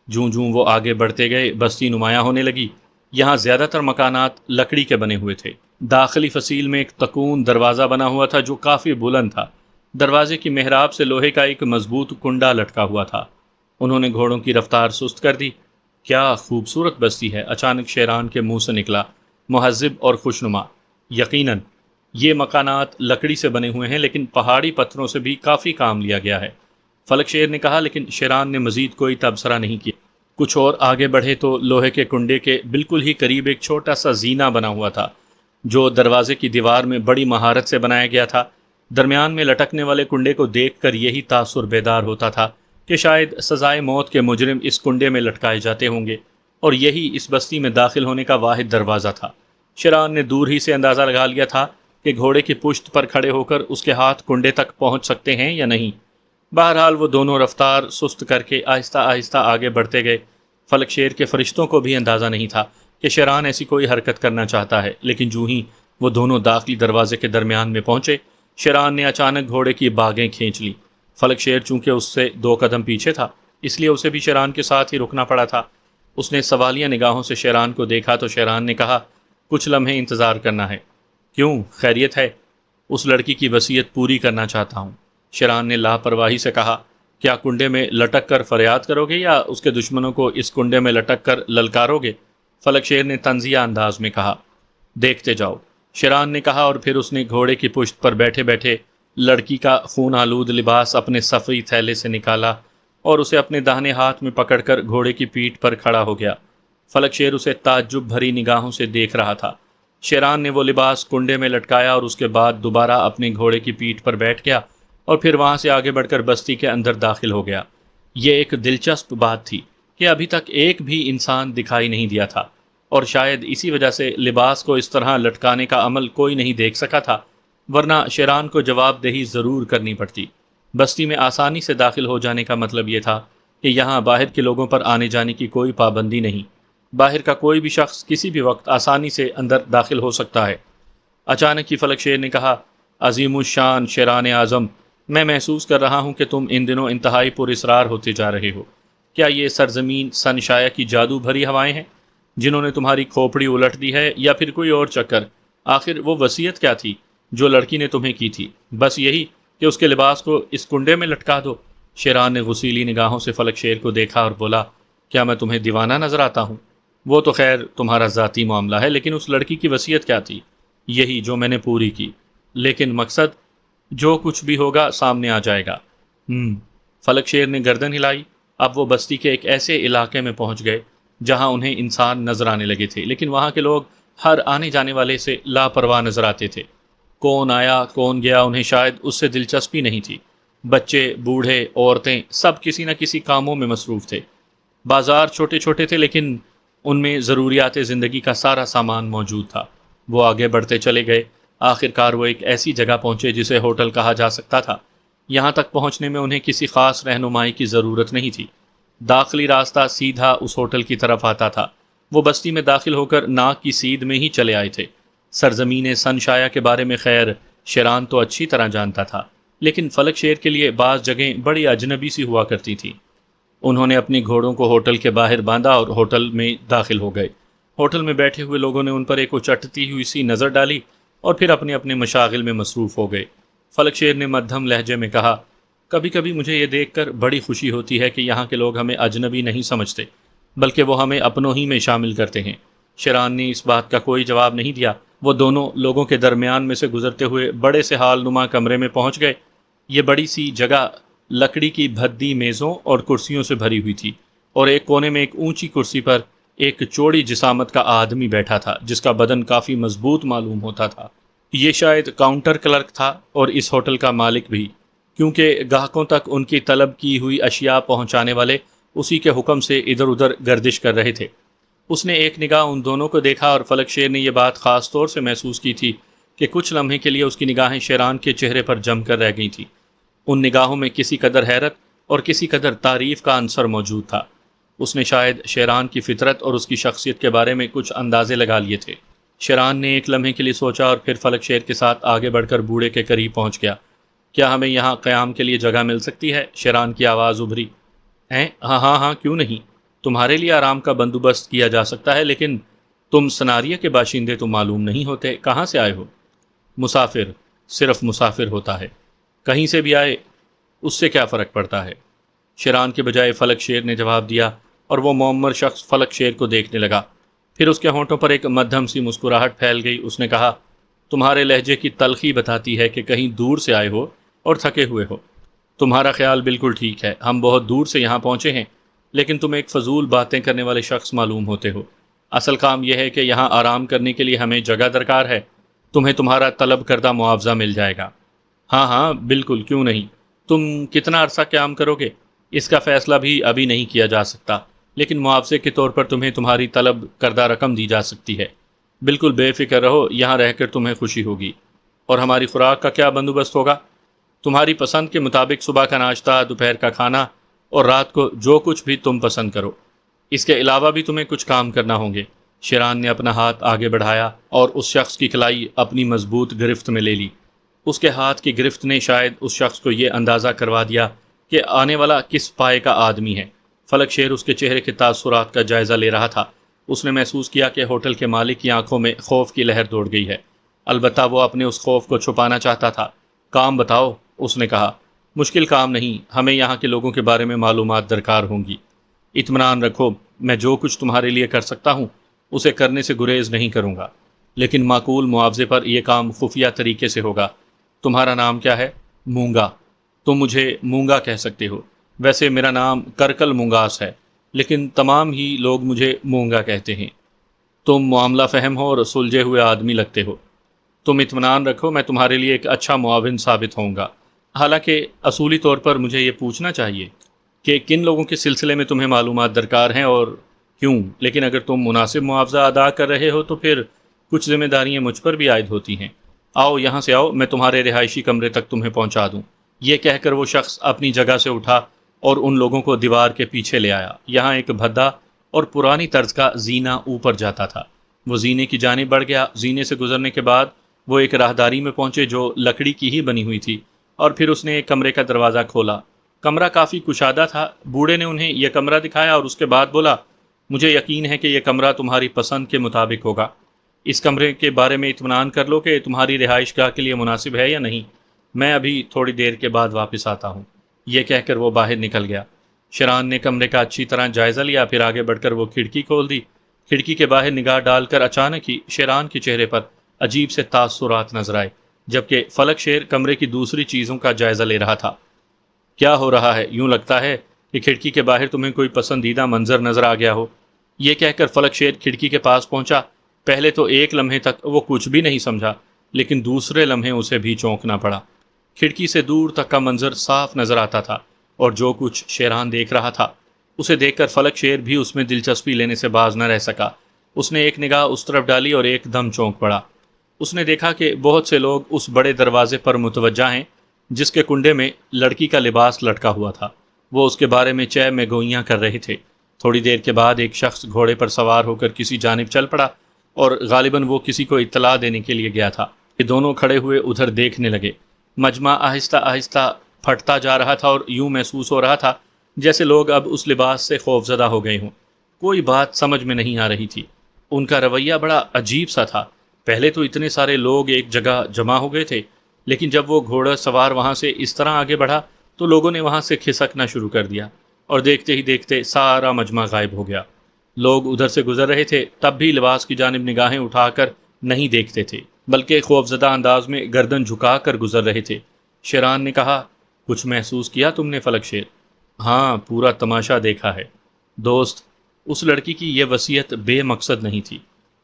جوں جوں وہ آگے بڑھتے گئے، بستی نمایاں ہونے لگی۔ یہاں زیادہ تر مکانات لکڑی کے بنے ہوئے تھے۔ داخلی فصیل میں ایک تکون دروازہ بنا ہوا تھا جو کافی بلند تھا۔ دروازے کی محراب سے لوہے کا ایک مضبوط کنڈا لٹکا ہوا تھا۔ انہوں نے گھوڑوں کی رفتار سست کر دی۔ کیا خوبصورت بستی ہے، اچانک شیران کے منہ سے نکلا، مہذب اور خوشنما۔ یقیناً یہ مکانات لکڑی سے بنے ہوئے ہیں، لیکن پہاڑی پتھروں سے بھی کافی کام لیا گیا ہے، فلک شیر نے کہا، لیکن شیران نے مزید کوئی تبصرہ نہیں کیا۔ کچھ اور آگے بڑھے تو لوہے کے کنڈے کے بالکل ہی قریب ایک چھوٹا سا زینہ بنا ہوا تھا، جو دروازے کی دیوار میں بڑی مہارت سے بنایا گیا تھا۔ درمیان میں لٹکنے والے کنڈے کو دیکھ کر یہی تاثر بیدار ہوتا تھا کہ شاید سزائے موت کے مجرم اس کنڈے میں لٹکائے جاتے ہوں گے، اور یہی اس بستی میں داخل ہونے کا واحد دروازہ تھا۔ شیران نے دور ہی سے اندازہ لگا لیا تھا کہ گھوڑے کی پشت پر کھڑے ہو کر اس کے ہاتھ کنڈے تک پہنچ سکتے ہیں یا نہیں۔ بہرحال وہ دونوں رفتار سست کر کے آہستہ آہستہ آگے بڑھتے گئے۔ فلک شیر کے فرشتوں کو بھی اندازہ نہیں تھا کہ شیران ایسی کوئی حرکت کرنا چاہتا ہے، لیکن جو ہی وہ دونوں داخلی دروازے کے درمیان میں پہنچے، شیران نے اچانک گھوڑے کی باگیں کھینچ لی۔ فلک شیر چونکہ اس سے 2 قدم پیچھے تھا، اس لیے اسے بھی شیران کے ساتھ ہی رکنا پڑا تھا۔ اس نے سوالیہ نگاہوں سے شیران کو دیکھا تو شیران نے کہا، کچھ لمحے انتظار کرنا ہے۔ کیوں، خیریت ہے؟ اس لڑکی کی وصیت پوری کرنا چاہتا ہوں، شیران نے لاپرواہی سے کہا۔ کیا کنڈے میں لٹک کر فریاد کرو گے یا اس کے دشمنوں کو اس کنڈے میں لٹک کر للکارو گے؟ فلک شیر نے طنزیہ انداز میں کہا۔ دیکھتے جاؤ، شیران نے کہا، اور پھر اس نے گھوڑے کی پشت پر بیٹھے بیٹھے لڑکی کا خون آلود لباس اپنے صفی تھیلے سے نکالا اور اسے اپنے داہنے ہاتھ میں پکڑ کر گھوڑے کی پیٹھ پر کھڑا ہو گیا۔ فلک شیر اسے تعجب بھری نگاہوں سے دیکھ رہا تھا۔ شیران نے وہ لباس کنڈے میں لٹکایا اور اس کے بعد دوبارہ اپنے گھوڑے کی پیٹھ پر بیٹھ گیا اور پھر وہاں سے آگے بڑھ کر بستی کے اندر داخل ہو گیا۔ یہ ایک دلچسپ بات تھی کہ ابھی تک ایک بھی انسان دکھائی نہیں دیا تھا، اور شاید اسی وجہ سے لباس کو اس طرح لٹکانے کا عمل کوئی نہیں دیکھ سکا تھا، ورنہ شیران کو جواب دہی ضرور کرنی پڑتی۔ بستی میں آسانی سے داخل ہو جانے کا مطلب یہ تھا کہ یہاں باہر کے لوگوں پر آنے جانے کی کوئی پابندی نہیں، باہر کا کوئی بھی شخص کسی بھی وقت آسانی سے اندر داخل ہو سکتا ہے۔ اچانک ہی فلک شیر نے کہا، عظیم الشان شیران اعظم، میں محسوس کر رہا ہوں کہ تم ان دنوں انتہائی پر اسرار ہوتے جا رہے ہو۔ کیا یہ سرزمین سنشایا کی جادو بھری ہوائیں ہیں جنہوں نے تمہاری کھوپڑی الٹ دی ہے، یا پھر کوئی اور چکر؟ آخر وہ وصیت کیا تھی جو لڑکی نے تمہیں کی تھی؟ بس یہی کہ اس کے لباس کو اس کنڈے میں لٹکا دو؟ شیران نے غصیلی نگاہوں سے فلک شیر کو دیکھا اور بولا، کیا میں تمہیں دیوانہ نظر آتا ہوں؟ وہ تو خیر تمہارا ذاتی معاملہ ہے، لیکن اس لڑکی کی وصیت کیا تھی؟ یہی جو میں نے پوری کی، لیکن مقصد جو کچھ بھی ہوگا سامنے آ جائے گا۔ فلک شیر نے گردن ہلائی۔ اب وہ بستی کے ایک ایسے علاقے میں پہنچ گئے جہاں انہیں انسان نظر آنے لگے تھے، لیکن وہاں کے لوگ ہر آنے جانے والے سے لاپرواہ نظر آتے تھے۔ کون آیا کون گیا انہیں شاید اس سے دلچسپی نہیں تھی۔ بچے، بوڑھے، عورتیں، سب کسی نہ کسی کاموں میں مصروف تھے۔ بازار چھوٹے چھوٹے تھے لیکن ان میں ضروریات زندگی کا سارا سامان موجود تھا۔ وہ آگے بڑھتے چلے گئے۔ آخر کار وہ ایک ایسی جگہ پہنچے جسے ہوٹل کہا جا سکتا تھا۔ یہاں تک پہنچنے میں انہیں کسی خاص رہنمائی کی ضرورت نہیں تھی۔ داخلی راستہ سیدھا اس ہوٹل کی طرف آتا تھا۔ وہ بستی میں داخل ہو کر ناک کی سیدھ میں ہی چلے آئے تھے۔ سرزمین سنشایا کے بارے میں خیر شیران تو اچھی طرح جانتا تھا، لیکن فلک شیر کے لیے بعض جگہیں بڑی اجنبی سی ہوا کرتی تھیں۔ انہوں نے اپنے گھوڑوں کو ہوٹل کے باہر باندھا اور ہوٹل میں داخل ہو گئے۔ ہوٹل میں بیٹھے ہوئے لوگوں نے ان پر ایک اچٹتی ہوئی سی نظر ڈالی اور پھر اپنے اپنے مشاغل میں مصروف ہو گئے۔ فلک شیر نے مدھم لہجے میں کہا، کبھی کبھی مجھے یہ دیکھ کر بڑی خوشی ہوتی ہے کہ یہاں کے لوگ ہمیں اجنبی نہیں سمجھتے، بلکہ وہ ہمیں اپنوں ہی میں شامل کرتے ہیں۔ شیران نے اس بات کا کوئی جواب نہیں دیا۔ وہ دونوں لوگوں کے درمیان میں سے گزرتے ہوئے بڑے سے ہال نما کمرے میں پہنچ گئے۔ یہ بڑی سی جگہ لکڑی کی بھدی میزوں اور کرسیوں سے بھری ہوئی تھی، اور ایک کونے میں ایک اونچی کرسی پر ایک چوڑی جسامت کا آدمی بیٹھا تھا جس کا بدن کافی مضبوط معلوم ہوتا تھا۔ یہ شاید کاؤنٹر کلرک تھا اور اس ہوٹل کا مالک بھی، کیونکہ گاہکوں تک ان کی طلب کی ہوئی اشیاء پہنچانے والے اسی کے حکم سے ادھر ادھر گردش کر رہے تھے۔ اس نے ایک نگاہ ان دونوں کو دیکھا اور فلک شیر نے یہ بات خاص طور سے محسوس کی تھی کہ کچھ لمحے کے لیے اس کی نگاہیں شیران کے چہرے پر جم کر رہ گئی تھیں۔ ان نگاہوں میں کسی قدر حیرت اور کسی قدر تعریف کا عنصر موجود تھا۔ اس نے شاید شیران کی فطرت اور اس کی شخصیت کے بارے میں کچھ اندازے لگا لیے تھے۔ شیران نے ایک لمحے کے لیے سوچا اور پھر فلک شیر کے ساتھ آگے بڑھ کر بوڑھے کے قریب پہنچ گیا۔ کیا ہمیں یہاں قیام کے لیے جگہ مل سکتی ہے؟ شیران کی آواز ابھری۔ ہاں ہاں ہاں، کیوں نہیں؟ تمہارے لیے آرام کا بندوبست کیا جا سکتا ہے، لیکن تم سناریہ کے باشندے تو معلوم نہیں ہوتے، کہاں سے آئے ہو؟ مسافر صرف مسافر ہوتا ہے، کہیں سے بھی آئے اس سے کیا فرق پڑتا ہے؟ شیران کے بجائے فلک شیر نے جواب دیا، اور وہ معمر شخص فلک شیر کو دیکھنے لگا۔ پھر اس کے ہونٹوں پر ایک مدھم سی مسکراہٹ پھیل گئی۔ اس نے کہا، تمہارے لہجے کی تلخی بتاتی ہے کہ کہیں دور سے آئے ہو اور تھکے ہوئے ہو۔ تمہارا خیال بالکل ٹھیک ہے، ہم بہت دور سے یہاں پہنچے ہیں، لیکن تم ایک فضول باتیں کرنے والے شخص معلوم ہوتے ہو۔ اصل کام یہ ہے کہ یہاں آرام کرنے کے لیے ہمیں جگہ درکار ہے۔ تمہیں تمہارا طلب کردہ معاوضہ مل جائے گا۔ ہاں ہاں بالکل، کیوں نہیں؟ تم کتنا عرصہ قیام کرو گے اس کا فیصلہ بھی ابھی نہیں کیا جا سکتا، لیکن معاوضے کے طور پر تمہیں تمہاری طلب کردہ رقم دی جا سکتی ہے۔ بالکل بے فکر رہو، یہاں رہ کر تمہیں خوشی ہوگی۔ اور ہماری خوراک کا کیا بندوبست ہوگا؟ تمہاری پسند کے مطابق صبح کا ناشتہ، دوپہر کا کھانا اور رات کو جو کچھ بھی تم پسند کرو۔ اس کے علاوہ بھی تمہیں کچھ کام کرنا ہوں گے۔ شیران نے اپنا ہاتھ آگے بڑھایا اور اس شخص کی کلائی اپنی مضبوط گرفت میں لے لی۔ اس کے ہاتھ کی گرفت نے شاید اس شخص کو یہ اندازہ کروا دیا کہ آنے والا کس پائے کا آدمی ہے۔ فلک شیر اس کے چہرے کے تاثرات کا جائزہ لے رہا تھا۔ اس نے محسوس کیا کہ ہوٹل کے مالک کی آنکھوں میں خوف کی لہر دوڑ گئی ہے، البتہ وہ اپنے اس خوف کو چھپانا چاہتا تھا۔ کام بتاؤ، اس نے کہا۔ مشکل کام نہیں، ہمیں یہاں کے لوگوں کے بارے میں معلومات درکار ہوں گی۔ اطمینان رکھو، میں جو کچھ تمہارے لیے کر سکتا ہوں اسے کرنے سے گریز نہیں کروں گا، لیکن معقول معاوضے پر یہ کام خفیہ طریقے سے ہوگا۔ تمہارا نام کیا ہے؟ مونگا۔ تم مجھے مونگا کہہ سکتے ہو۔ ویسے میرا نام کرکل مونگاس ہے، لیکن تمام ہی لوگ مجھے مونگا کہتے ہیں۔ تم معاملہ فہم ہو اور سلجھے ہوئے آدمی لگتے ہو۔ تم اطمینان رکھو، میں تمہارے لیے ایک اچھا معاون ثابت ہوں گا۔ حالانکہ اصولی طور پر مجھے یہ پوچھنا چاہیے کہ کن لوگوں کے سلسلے میں تمہیں معلومات درکار ہیں اور کیوں، لیکن اگر تم مناسب معاوضہ ادا کر رہے ہو تو پھر کچھ ذمہ داریاں مجھ پر بھی عائد ہوتی ہیں۔ آؤ یہاں سے آؤ، میں تمہارے رہائشی کمرے تک تمہیں پہنچا دوں۔ یہ کہہ کر وہ شخص اپنی جگہ سے اٹھا اور ان لوگوں کو دیوار کے پیچھے لے آیا۔ یہاں ایک بھدا اور پرانی طرز کا زینہ اوپر جاتا تھا۔ وہ زینے کی جانب بڑھ گیا۔ زینے سے گزرنے کے بعد وہ ایک راہداری میں پہنچے جو لکڑی کی ہی بنی ہوئی تھی، اور پھر اس نے ایک کمرے کا دروازہ کھولا۔ کمرہ کافی کشادہ تھا۔ بوڑھے نے انہیں یہ کمرہ دکھایا اور اس کے بعد بولا، مجھے یقین ہے کہ یہ کمرہ تمہاری پسند کے مطابق ہوگا۔ اس کمرے کے بارے میں اطمینان کر لو کہ تمہاری رہائش گاہ کے لیے مناسب ہے یا نہیں۔ میں ابھی تھوڑی دیر کے بعد واپس آتا ہوں۔ یہ کہہ کر وہ باہر نکل گیا۔ شیران نے کمرے کا اچھی طرح جائزہ لیا، پھر آگے بڑھ کر وہ کھڑکی کھول دی۔ کھڑکی کے باہر نگاہ ڈال کر اچانک ہی شیران کے چہرے پر عجیب سے تاثرات نظر آئے، جبکہ فلک شیر کمرے کی دوسری چیزوں کا جائزہ لے رہا تھا۔ کیا ہو رہا ہے؟ یوں لگتا ہے کہ کھڑکی کے باہر تمہیں کوئی پسندیدہ منظر نظر آ گیا ہو۔ یہ کہہ کر فلک شیر کھڑکی کے پاس پہنچا۔ پہلے تو ایک لمحے تک وہ کچھ بھی نہیں سمجھا، لیکن دوسرے لمحے اسے بھی چونکنا پڑا۔ کھڑکی سے دور تک کا منظر صاف نظر آتا تھا، اور جو کچھ شیران دیکھ رہا تھا اسے دیکھ کر فلک شیر بھی اس میں دلچسپی لینے سے باز نہ رہ سکا۔ اس نے ایک نگاہ اس طرف ڈالی اور ایک دم چونک پڑا۔ اس نے دیکھا کہ بہت سے لوگ اس بڑے دروازے پر متوجہ ہیں جس کے کنڈے میں لڑکی کا لباس لٹکا ہوا تھا۔ وہ اس کے بارے میں چہ میں گوئیاں کر رہے تھے۔ تھوڑی دیر کے بعد ایک شخص گھوڑے پر سوار ہو کر کسی جانب چل پڑا، اور غالباً وہ کسی کو اطلاع دینے کے لیے گیا تھا۔ یہ دونوں کھڑے ہوئے ادھر دیکھنے لگے۔ مجمع آہستہ آہستہ پھٹتا جا رہا تھا، اور یوں محسوس ہو رہا تھا جیسے لوگ اب اس لباس سے خوفزدہ ہو گئے ہوں۔ کوئی بات سمجھ میں نہیں آ رہی تھی۔ ان کا رویہ بڑا عجیب سا تھا۔ پہلے تو اتنے سارے لوگ ایک جگہ جمع ہو گئے تھے، لیکن جب وہ گھوڑا سوار وہاں سے اس طرح آگے بڑھا تو لوگوں نے وہاں سے کھسکنا شروع کر دیا، اور دیکھتے ہی دیکھتے سارا مجمع غائب ہو گیا۔ لوگ ادھر سے گزر رہے تھے، تب بھی لباس کی جانب نگاہیں اٹھا کر نہیں دیکھتے تھے، بلکہ خوفزدہ انداز میں گردن جھکا کر گزر رہے تھے۔ شیران نے کہا، کچھ محسوس کیا تم نے فلک شیر؟ ہاں، پورا تماشا دیکھا ہے دوست۔ اس لڑکی کی یہ وصیت بے مقصد نہیں تھی۔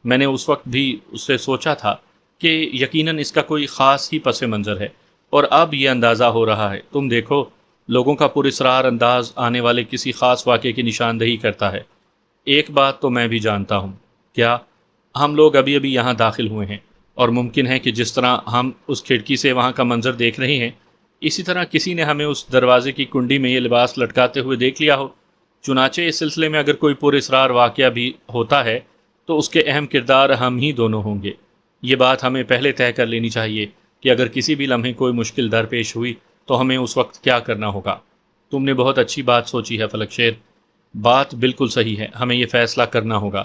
میں نے اس وقت بھی اس سے سوچا تھا کہ یقیناً اس کا کوئی خاص ہی پس منظر ہے، اور اب یہ اندازہ ہو رہا ہے۔ تم دیکھو، لوگوں کا پراسرار انداز آنے والے کسی خاص واقعے کی نشاندہی کرتا ہے۔ ایک بات تو میں بھی جانتا ہوں۔ کیا؟ ہم لوگ ابھی ابھی یہاں داخل ہوئے ہیں، اور ممکن ہے کہ جس طرح ہم اس کھڑکی سے وہاں کا منظر دیکھ رہے ہیں، اسی طرح کسی نے ہمیں اس دروازے کی کنڈی میں یہ لباس لٹکاتے ہوئے دیکھ لیا ہو۔ چنانچہ اس سلسلے میں اگر کوئی پراسرار واقعہ بھی ہوتا ہے تو اس کے اہم کردار ہم ہی دونوں ہوں گے۔ یہ بات ہمیں پہلے طے کر لینی چاہیے کہ اگر کسی بھی لمحے کوئی مشکل درپیش ہوئی تو ہمیں اس وقت کیا کرنا ہوگا۔ تم نے بہت اچھی بات سوچی ہے فلک شیر۔ بات بالکل صحیح ہے، ہمیں یہ فیصلہ کرنا ہوگا۔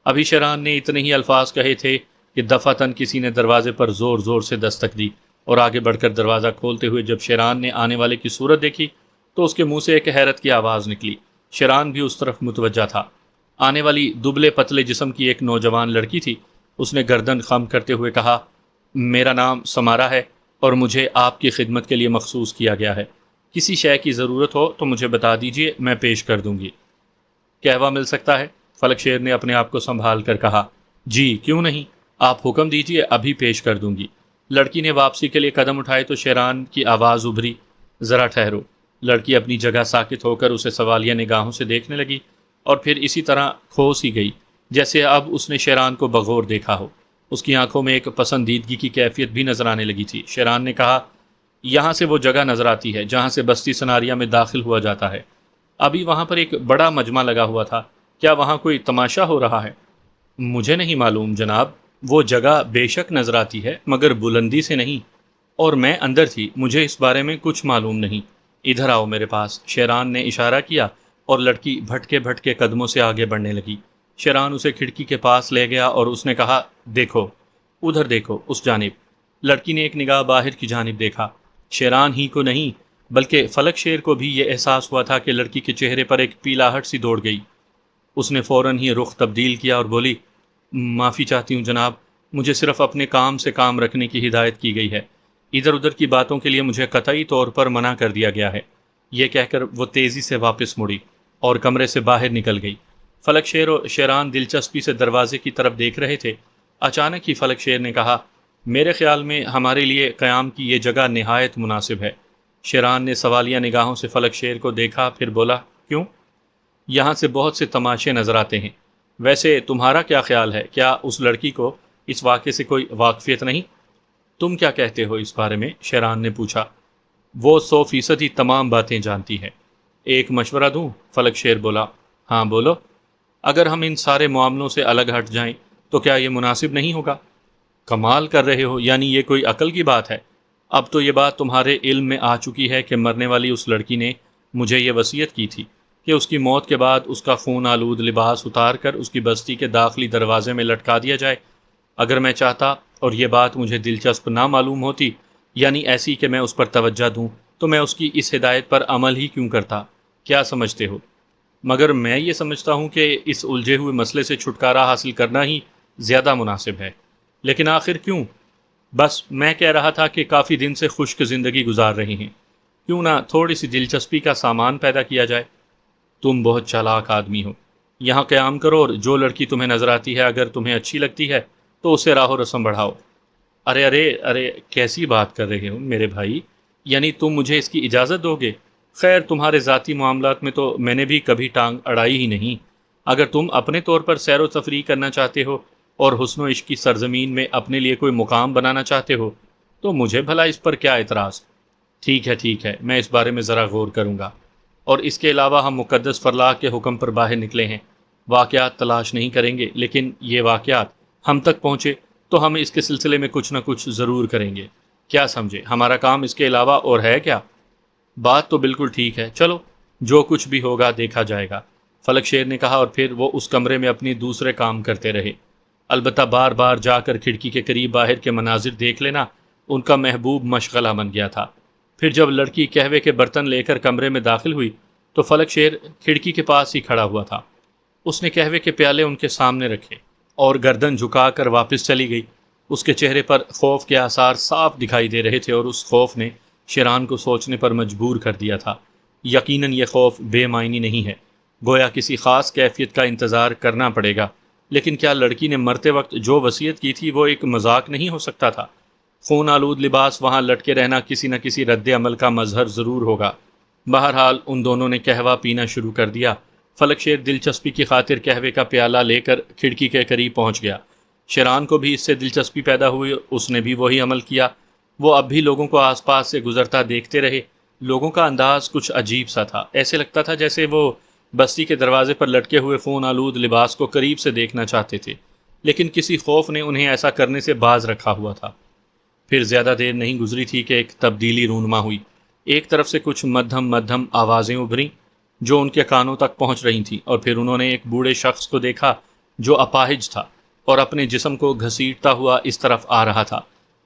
ابھی شیران نے اتنے ہی الفاظ کہے تھے کہ دفعتاً کسی نے دروازے پر زور زور سے دستک دی، اور آگے بڑھ کر دروازہ کھولتے ہوئے جب شیران نے آنے والے کی صورت دیکھی تو اس کے منہ سے ایک حیرت کی آواز نکلی۔ شیران بھی اس طرف متوجہ تھا۔ آنے والی دبلے پتلے جسم کی ایک نوجوان لڑکی تھی۔ اس نے گردن خم کرتے ہوئے کہا، میرا نام سمارا ہے، اور مجھے آپ کی خدمت کے لیے مخصوص کیا گیا ہے۔ کسی شے کی ضرورت ہو تو مجھے بتا دیجیے، میں پیش کر دوں گی۔ قہوہ مل سکتا ہے؟ فلک شیر نے اپنے آپ کو سنبھال کر کہا۔ جی کیوں نہیں، آپ حکم دیجیے، ابھی پیش کر دوں گی۔ لڑکی نے واپسی کے لیے قدم اٹھائے تو شیران کی آواز ابھری، ذرا ٹھہرو۔ لڑکی اپنی جگہ ساکت ہو کر اسے سوالیہ نگاہوں سے دیکھنے لگی، اور پھر اسی طرح کھو سی گئی جیسے اب اس نے شیران کو بغور دیکھا ہو۔ اس کی آنکھوں میں ایک پسندیدگی کی کیفیت بھی نظر آنے لگی تھی۔ شیران نے کہا، یہاں سے وہ جگہ نظر آتی ہے جہاں سے بستی سناریہ میں داخل ہوا جاتا ہے۔ ابھی وہاں پر ایک بڑا مجمع لگا ہوا تھا، کیا وہاں کوئی تماشا ہو رہا ہے؟ مجھے نہیں معلوم جناب، وہ جگہ بے شک نظر آتی ہے مگر بلندی سے نہیں، اور میں اندر تھی، مجھے اس بارے میں کچھ معلوم نہیں۔ ادھر آؤ میرے پاس۔ شیران نے اشارہ کیا، اور لڑکی بھٹکے بھٹکے قدموں سے آگے بڑھنے لگی۔ شیران اسے کھڑکی کے پاس لے گیا اور اس نے کہا، دیکھو ادھر دیکھو، اس جانب۔ لڑکی نے ایک نگاہ باہر کی جانب دیکھا۔ شیران ہی کو نہیں بلکہ فلک شیر کو بھی یہ احساس ہوا تھا کہ لڑکی کے چہرے پر ایک پیلاہٹ سی دوڑ گئی۔ اس نے فوراً ہی رخ تبدیل کیا اور بولی، معافی چاہتی ہوں جناب، مجھے صرف اپنے کام سے کام رکھنے کی ہدایت کی گئی ہے، ادھر ادھر کی باتوں کے لیے مجھے قطعی طور پر منع کر دیا گیا ہے۔ یہ کہہ کر وہ تیزی سے واپس مڑی اور کمرے سے باہر نکل گئی۔ فلک شیر اور شیران دلچسپی سے دروازے کی طرف دیکھ رہے تھے۔ اچانک ہی فلک شیر نے کہا، میرے خیال میں ہمارے لیے قیام کی یہ جگہ نہایت مناسب ہے۔ شیران نے سوالیہ نگاہوں سے فلک شیر کو دیکھا، پھر بولا، کیوں؟ یہاں سے بہت سے تماشے نظر آتے ہیں۔ ویسے تمہارا کیا خیال ہے، کیا اس لڑکی کو اس واقعے سے کوئی واقفیت نہیں؟ تم کیا کہتے ہو اس بارے میں؟ شیران نے پوچھا۔ وہ 100% ہی تمام باتیں جانتی ہے۔ ایک مشورہ دوں؟ فلک شیر بولا۔ ہاں بولو۔ اگر ہم ان سارے معاملوں سے الگ ہٹ جائیں تو کیا یہ مناسب نہیں ہوگا؟ کمال کر رہے ہو، یعنی یہ کوئی عقل کی بات ہے؟ اب تو یہ بات تمہارے علم میں آ چکی ہے کہ مرنے والی اس لڑکی نے مجھے یہ وصیت کی تھی کہ اس کی موت کے بعد اس کا خون آلود لباس اتار کر اس کی بستی کے داخلی دروازے میں لٹکا دیا جائے۔ اگر میں چاہتا اور یہ بات مجھے دلچسپ نہ معلوم ہوتی، یعنی ایسی کہ میں اس پر توجہ دوں، تو میں اس کی اس ہدایت پر عمل ہی کیوں کرتا؟ کیا سمجھتے ہو؟ مگر میں یہ سمجھتا ہوں کہ اس الجھے ہوئے مسئلے سے چھٹکارا حاصل کرنا ہی زیادہ مناسب ہے۔ لیکن آخر کیوں؟ بس میں کہہ رہا تھا کہ کافی دن سے خشک زندگی گزار رہے ہیں۔ کیوں نہ تھوڑی سی دلچسپی کا سامان پیدا کیا جائے؟ تم بہت چالاک آدمی ہو، یہاں قیام کرو اور جو لڑکی تمہیں نظر آتی ہے اگر تمہیں اچھی لگتی ہے تو اسے راہ و رسم بڑھاؤ۔ ارے ارے ارے، کیسی بات کر رہے ہو میرے بھائی؟ یعنی تم مجھے اس کی اجازت دو گے؟ خیر تمہارے ذاتی معاملات میں تو میں نے بھی کبھی ٹانگ اڑائی ہی نہیں۔ اگر تم اپنے طور پر سیر و تفریح کرنا چاہتے ہو اور حسن و عشق کی سرزمین میں اپنے لیے کوئی مقام بنانا چاہتے ہو تو مجھے بھلا اس پر کیا اعتراض؟ ٹھیک ہے، میں اس بارے میں ذرا غور کروں گا۔ اور اس کے علاوہ ہم مقدس فرلاح کے حکم پر باہر نکلے ہیں، واقعات تلاش نہیں کریں گے، لیکن یہ واقعات ہم تک پہنچے تو ہم اس کے سلسلے میں کچھ نہ کچھ ضرور کریں گے۔ کیا سمجھے؟ ہمارا کام اس کے علاوہ اور ہے کیا؟ بات تو بالکل ٹھیک ہے، چلو جو کچھ بھی ہوگا دیکھا جائے گا، فلک شیر نے کہا، اور پھر وہ اس کمرے میں اپنی دوسرے کام کرتے رہے۔ البتہ بار بار جا کر کھڑکی کے قریب باہر کے مناظر دیکھ لینا ان کا محبوب مشغلہ بن گیا تھا۔ پھر جب لڑکی قہوے کے برتن لے کر کمرے میں داخل ہوئی تو فلک شیر کھڑکی کے پاس ہی کھڑا ہوا تھا۔ اس نے قہوے کے پیالے ان کے سامنے رکھے اور گردن جھکا کر واپس چلی گئی۔ اس کے چہرے پر خوف کے آثار صاف دکھائی دے رہے تھے اور اس خوف نے شیران کو سوچنے پر مجبور کر دیا تھا۔ یقیناً یہ خوف بے معنی نہیں ہے، گویا کسی خاص کیفیت کا انتظار کرنا پڑے گا، لیکن کیا لڑکی نے مرتے وقت جو وصیت کی تھی وہ ایک مذاق نہیں ہو سکتا تھا؟ خون آلود لباس وہاں لٹکے رہنا کسی نہ کسی رد عمل کا مظہر ضرور ہوگا۔ بہرحال ان دونوں نے قہوہ پینا شروع کر دیا۔ فلک شیر دلچسپی کی خاطر قہوے کا پیالہ لے کر کھڑکی کے قریب پہنچ گیا۔ شیران کو بھی اس سے دلچسپی پیدا ہوئی، اس نے بھی وہی عمل کیا۔ وہ اب بھی لوگوں کو آس پاس سے گزرتا دیکھتے رہے۔ لوگوں کا انداز کچھ عجیب سا تھا، ایسے لگتا تھا جیسے وہ بستی کے دروازے پر لٹکے ہوئے خون آلود لباس کو قریب سے دیکھنا چاہتے تھے، لیکن کسی خوف نے انہیں ایسا کرنے سے باز رکھا ہوا تھا۔ پھر زیادہ دیر نہیں گزری تھی کہ ایک تبدیلی رونما ہوئی۔ ایک طرف سے کچھ مدھم آوازیں ابھریں جو ان کے کانوں تک پہنچ رہی تھیں، اور پھر انہوں نے ایک بوڑھے شخص کو دیکھا جو اپاہج تھا اور اپنے جسم کو گھسیٹتا ہوا اس طرف آ رہا تھا۔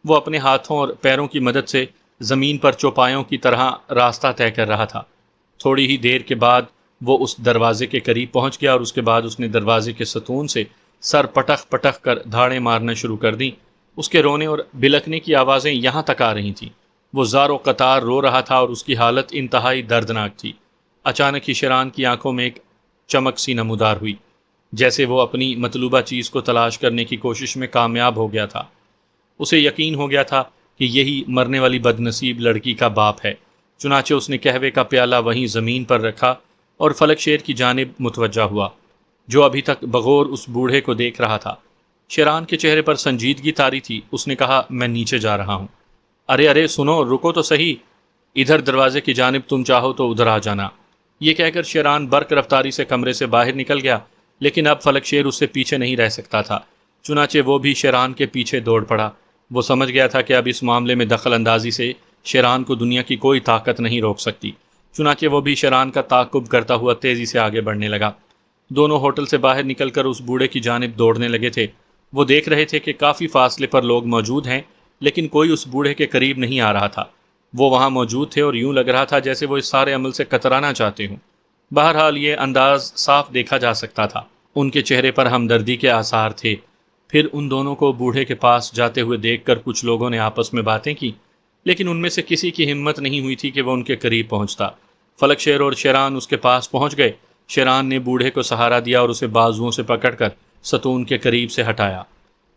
وہ اپنے ہاتھوں اور پیروں کی مدد سے زمین پر چوپایوں کی طرح راستہ طے کر رہا تھا۔ تھوڑی ہی دیر کے بعد وہ اس دروازے کے قریب پہنچ گیا اور اس کے بعد اس نے دروازے کے ستون سے سر پٹخ پٹخ کر دھاڑیں مارنا شروع کر دیں۔ اس کے رونے اور بلکنے کی آوازیں یہاں تک آ رہی تھیں۔ وہ زار و قطار رو رہا تھا اور اس کی حالت انتہائی دردناک تھی۔ اچانک ہی شیران کی آنکھوں میں ایک چمک سی نمودار ہوئی، جیسے وہ اپنی مطلوبہ چیز کو تلاش کرنے کی کوشش میں کامیاب ہو گیا تھا۔ اسے یقین ہو گیا تھا کہ یہی مرنے والی بد نصیب لڑکی کا باپ ہے۔ چنانچہ اس نے قہوے کا پیالہ وہیں زمین پر رکھا اور فلک شیر کی جانب متوجہ ہوا، جو ابھی تک بغور اس بوڑھے کو دیکھ رہا تھا۔ شیران کے چہرے پر سنجیدگی طاری تھی۔ اس نے کہا، میں نیچے جا رہا ہوں۔ ارے سنو، رکو تو صحیح، ادھر دروازے کی جانب تم چاہو تو ادھر آ جانا۔ یہ کہہ کر شیران برق رفتاری سے کمرے سے باہر نکل گیا، لیکن اب فلک شیر اس سے پیچھے نہیں رہ سکتا تھا۔ چنانچہ وہ بھی شیران کے پیچھے دوڑ پڑا۔ وہ سمجھ گیا تھا کہ اب اس معاملے میں دخل اندازی سے شیران کو دنیا کی کوئی طاقت نہیں روک سکتی۔ چنانچہ وہ بھی شیران کا تعاقب کرتا ہوا تیزی سے آگے بڑھنے لگا۔ دونوں ہوٹل سے باہر نکل کر اس بوڑھے کی جانب دوڑنے لگے تھے۔ وہ دیکھ رہے تھے کہ کافی فاصلے پر لوگ موجود ہیں، لیکن کوئی اس بوڑھے کے قریب نہیں آ رہا تھا۔ وہ وہاں موجود تھے اور یوں لگ رہا تھا جیسے وہ اس سارے عمل سے کترانا چاہتے ہوں۔ بہرحال یہ انداز صاف دیکھا جا سکتا تھا، ان کے چہرے پر ہمدردی کے آثار تھے۔ پھر ان دونوں کو بوڑھے کے پاس جاتے ہوئے دیکھ کر کچھ لوگوں نے آپس میں باتیں کی، لیکن ان میں سے کسی کی ہمت نہیں ہوئی تھی کہ وہ ان کے قریب پہنچتا۔ فلک شیر اور شیران اس کے پاس پہنچ گئے۔ شیران نے بوڑھے کو سہارا دیا اور اسے بازوؤں سے پکڑ کر ستون کے قریب سے ہٹایا۔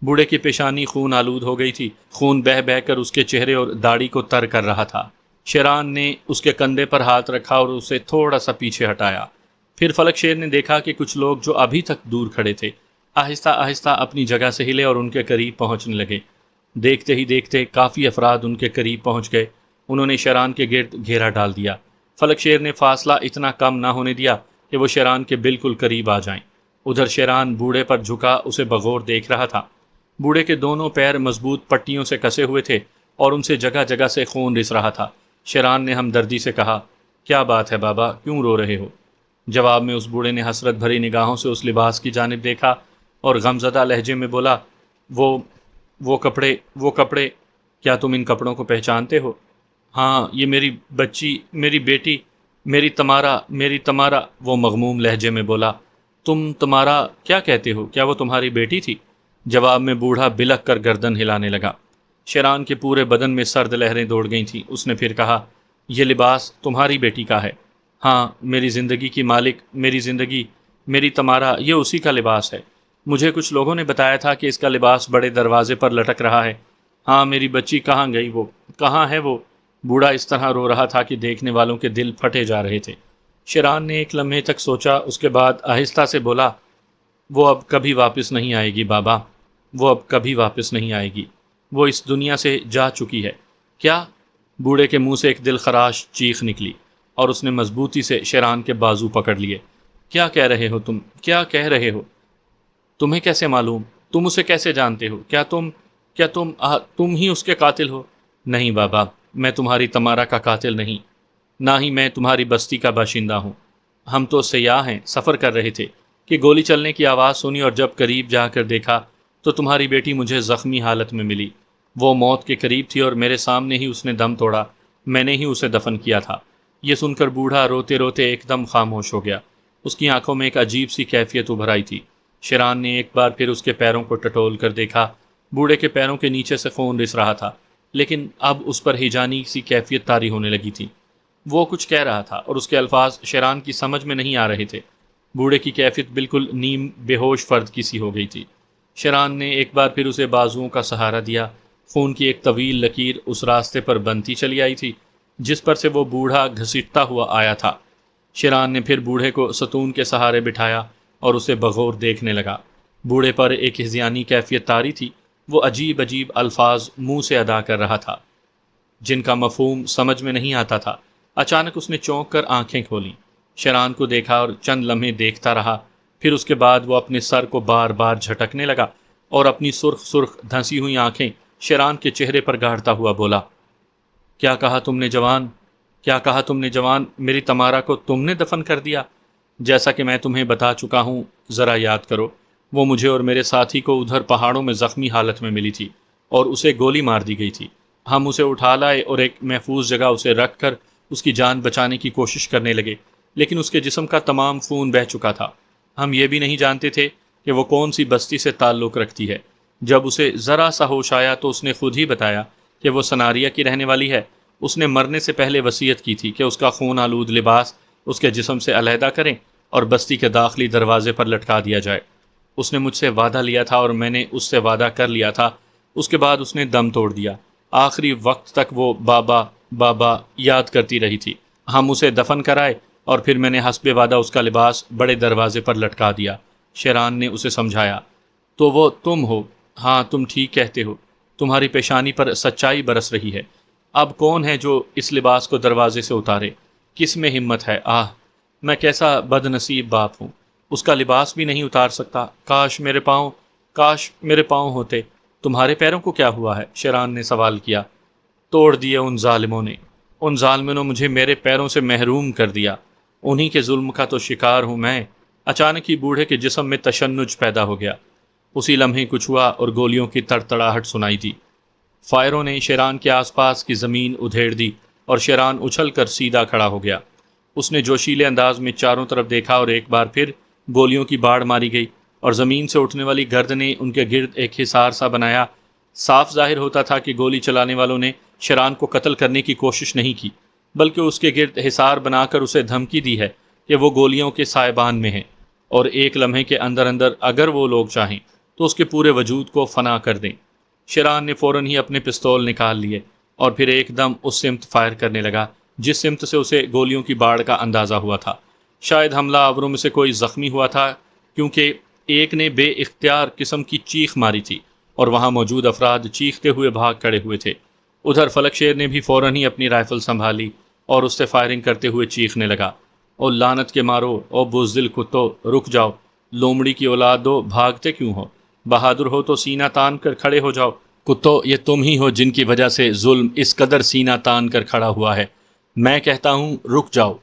بوڑھے کی پیشانی خون آلود ہو گئی تھی، خون بہہ بہہ کر اس کے چہرے اور داڑھی کو تر کر رہا تھا۔ شیران نے اس کے کندھے پر ہاتھ رکھا اور اسے تھوڑا سا پیچھے ہٹایا۔ پھر فلک شیر نے دیکھا کہ کچھ لوگ جو ابھی تک دور کھڑے تھے آہستہ آہستہ اپنی جگہ سے ہلے اور ان کے قریب پہنچنے لگے۔ دیکھتے ہی دیکھتے کافی افراد ان کے قریب پہنچ گئے۔ انہوں نے شیران کے گرد گھیرا ڈال دیا۔ فلک شیر نے فاصلہ اتنا کم نہ ہونے دیا کہ وہ شیران کے بالکل قریب آ جائیں۔ ادھر شیران بوڑھے پر جھکا اسے بغور دیکھ رہا تھا۔ بوڑھے کے دونوں پیر مضبوط پٹیوں سے کسے ہوئے تھے اور ان سے جگہ جگہ سے خون رس رہا تھا۔ شیران نے ہمدردی سے کہا، کیا بات ہے بابا، کیوں رو رہے ہو؟ جواب میں اس بوڑھے نے حسرت بھری نگاہوں سے اس لباس کی جانب دیکھا اور غمزدہ لہجے میں بولا، وہ کپڑے، کیا تم ان کپڑوں کو پہچانتے ہو؟ ہاں، یہ میری بچی، میری بیٹی، میری تمارا، وہ مغموم لہجے میں بولا۔ تم تمارا کیا کہتے ہو؟ کیا وہ تمہاری بیٹی تھی؟ جواب میں بوڑھا بلک کر گردن ہلانے لگا۔ شیران کے پورے بدن میں سرد لہریں دوڑ گئی تھیں۔ اس نے پھر کہا، یہ لباس تمہاری بیٹی کا ہے۔ ہاں، میری زندگی کی مالک، میری زندگی، میری تمارا، یہ اسی کا لباس ہے۔ مجھے کچھ لوگوں نے بتایا تھا کہ اس کا لباس بڑے دروازے پر لٹک رہا ہے۔ ہاں، میری بچی کہاں گئی وہ؟ کہاں ہے وہ؟ بوڑھا اس طرح رو رہا تھا کہ دیکھنے والوں کے دل پھٹے جا رہے تھے۔ شیران نے ایک لمحے تک سوچا، اس کے بعد آہستہ سے بولا، وہ اب کبھی واپس نہیں آئے گی بابا، وہ اب کبھی واپس نہیں آئے گی، وہ اس دنیا سے جا چکی ہے۔ کیا؟ بوڑھے کے منہ سے ایک دل خراش چیخ نکلی اور اس نے مضبوطی سے شیران کے بازو پکڑ لیے۔ کیا کہہ رہے ہو تم؟ کیا کہہ رہے ہو؟ تمہیں کیسے معلوم؟ تم اسے کیسے جانتے ہو؟ تم ہی اس کے قاتل ہو؟ نہیں بابا، میں تمہاری تمارا کا قاتل نہیں، نہ ہی میں تمہاری بستی کا باشندہ ہوں۔ ہم تو سیاح ہیں، سفر کر رہے تھے کہ گولی چلنے کی آواز سنی اور جب قریب جا کر دیکھا تو تمہاری بیٹی مجھے زخمی حالت میں ملی۔ وہ موت کے قریب تھی اور میرے سامنے ہی اس نے دم توڑا، میں نے ہی اسے دفن کیا تھا۔ یہ سن کر بوڑھا روتے روتے ایک دم خاموش ہو گیا۔ اس کی آنکھوں میں ایک عجیب سی کیفیت ابھر آئی تھی۔ شیران نے ایک بار پھر اس کے پیروں کو ٹٹول کر دیکھا۔ بوڑھے کے پیروں کے نیچے سے خون رس رہا تھا، لیکن اب اس پر ہیجانی سی کیفیت طاری ہونے لگی تھی۔ وہ کچھ کہہ رہا تھا اور اس کے الفاظ شیران کی سمجھ میں نہیں آ رہے تھے۔ بوڑھے کی کیفیت بالکل نیم بے ہوش فرد کی سی ہو گئی تھی۔ شیران نے ایک بار پھر اسے بازوؤں کا سہارا دیا۔ خون کی ایک طویل لکیر اس راستے پر بنتی چلی آئی تھی جس پر سے وہ بوڑھا گھسیٹتا ہوا آیا تھا۔ شیران نے پھر بوڑھے کو ستون کے سہارے بٹھایا اور اسے بغور دیکھنے لگا۔ بوڑھے پر ایک ہذیانی کیفیت طاری تھی۔ وہ عجیب عجیب الفاظ منہ سے ادا کر رہا تھا جن کا مفہوم سمجھ میں نہیں آتا تھا۔ اچانک اس نے چونک کر آنکھیں کھولیں، شیران کو دیکھا اور چند لمحے دیکھتا رہا۔ پھر اس کے بعد وہ اپنے سر کو بار بار جھٹکنے لگا اور اپنی سرخ سرخ دھنسی ہوئی آنکھیں شیران کے چہرے پر گاڑتا ہوا بولا، کیا کہا تم نے جوان؟ کیا کہا تم نے جوان؟ میری تمارا کو تم نے دفن کر دیا؟ جیسا کہ میں تمہیں بتا چکا ہوں، ذرا یاد کرو، وہ مجھے اور میرے ساتھی کو ادھر پہاڑوں میں زخمی حالت میں ملی تھی اور اسے گولی مار دی گئی تھی۔ ہم اسے اٹھا لائے اور ایک محفوظ جگہ اسے رکھ کر اس کی جان بچانے کی کوشش کرنے لگے، لیکن اس کے جسم کا تمام خون بہہ چکا تھا۔ ہم یہ بھی نہیں جانتے تھے کہ وہ کون سی بستی سے تعلق رکھتی ہے۔ جب اسے ذرا سا ہوش آیا تو اس نے خود ہی بتایا کہ وہ سناریا کی رہنے والی ہے۔ اس نے مرنے سے پہلے وصیت کی تھی کہ اس کا خون آلود لباس اس کے جسم سے علیحدہ کریں اور بستی کے داخلی دروازے پر لٹکا دیا جائے۔ اس نے مجھ سے وعدہ لیا تھا اور میں نے اس سے وعدہ کر لیا تھا۔ اس کے بعد اس نے دم توڑ دیا۔ آخری وقت تک وہ بابا بابا یاد کرتی رہی تھی۔ ہم اسے دفن کرائے اور پھر میں نے حسب وعدہ اس کا لباس بڑے دروازے پر لٹکا دیا۔ شیران نے اسے سمجھایا، تو وہ تم ہو؟ ہاں، تم ٹھیک کہتے ہو، تمہاری پیشانی پر سچائی برس رہی ہے۔ اب کون ہے جو اس لباس کو دروازے سے اتارے؟ کس میں ہمت ہے؟ آہ، میں کیسا بد نصیب باپ ہوں، اس کا لباس بھی نہیں اتار سکتا۔ کاش میرے پاؤں ہوتے۔ تمہارے پیروں کو کیا ہوا ہے؟ شیران نے سوال کیا۔ توڑ دیے ان ظالموں نے مجھے میرے پیروں سے محروم کر دیا۔ انہی کے ظلم کا تو شکار ہوں میں۔ اچانک ہی بوڑھے کے جسم میں تشنج پیدا ہو گیا۔ اسی لمحے کچھ ہوا اور گولیوں کی تڑتڑاہٹ سنائی دی۔ فائروں نے شیران کے آس پاس کی زمین ادھیڑ دی اور شیران اچھل کر سیدھا کھڑا ہو گیا۔ اس نے جوشیلے انداز میں چاروں طرف دیکھا اور ایک بار پھر گولیوں کی باڑ ماری گئی اور زمین سے اٹھنے والی گرد نے ان کے گرد ایک حصار سا بنایا۔ صاف ظاہر ہوتا تھا کہ گولی چلانے والوں نے شیران کو قتل کرنے کی کوشش نہیں کی، بلکہ اس کے گرد حصار بنا کر اسے دھمکی دی ہے کہ وہ گولیوں کے سائبان میں ہے اور ایک لمحے کے اندر اندر اگر وہ لوگ چاہیں تو اس کے پورے وجود کو فنا کر دیں۔ شیران نے فوراً ہی اپنے پستول نکال لیے اور پھر ایک دم اس سمت فائر کرنے لگا جس سمت سے اسے گولیوں کی باڑ کا اندازہ ہوا تھا۔ شاید حملہ آوروں میں سے کوئی زخمی ہوا تھا، کیونکہ ایک نے بے اختیار قسم کی چیخ ماری تھی اور وہاں موجود افراد چیختے ہوئے بھاگ کھڑے ہوئے تھے۔ ادھر فلک شیر نے بھی فوراً ہی اپنی رائفل سنبھالی اور اس سے فائرنگ کرتے ہوئے چیخنے لگا، او لعنت کے مارو، او بزدل کتو، رک جاؤ، لومڑی کی اولادو، بھاگتے کیوں ہو؟ بہادر ہو تو سینہ تان کر کھڑے ہو جاؤ۔ کتو، یہ تم ہی ہو جن کی وجہ سے ظلم اس قدر سینہ تان کر کھڑا ہوا ہے۔ میں کہتا ہوں رک جاؤ۔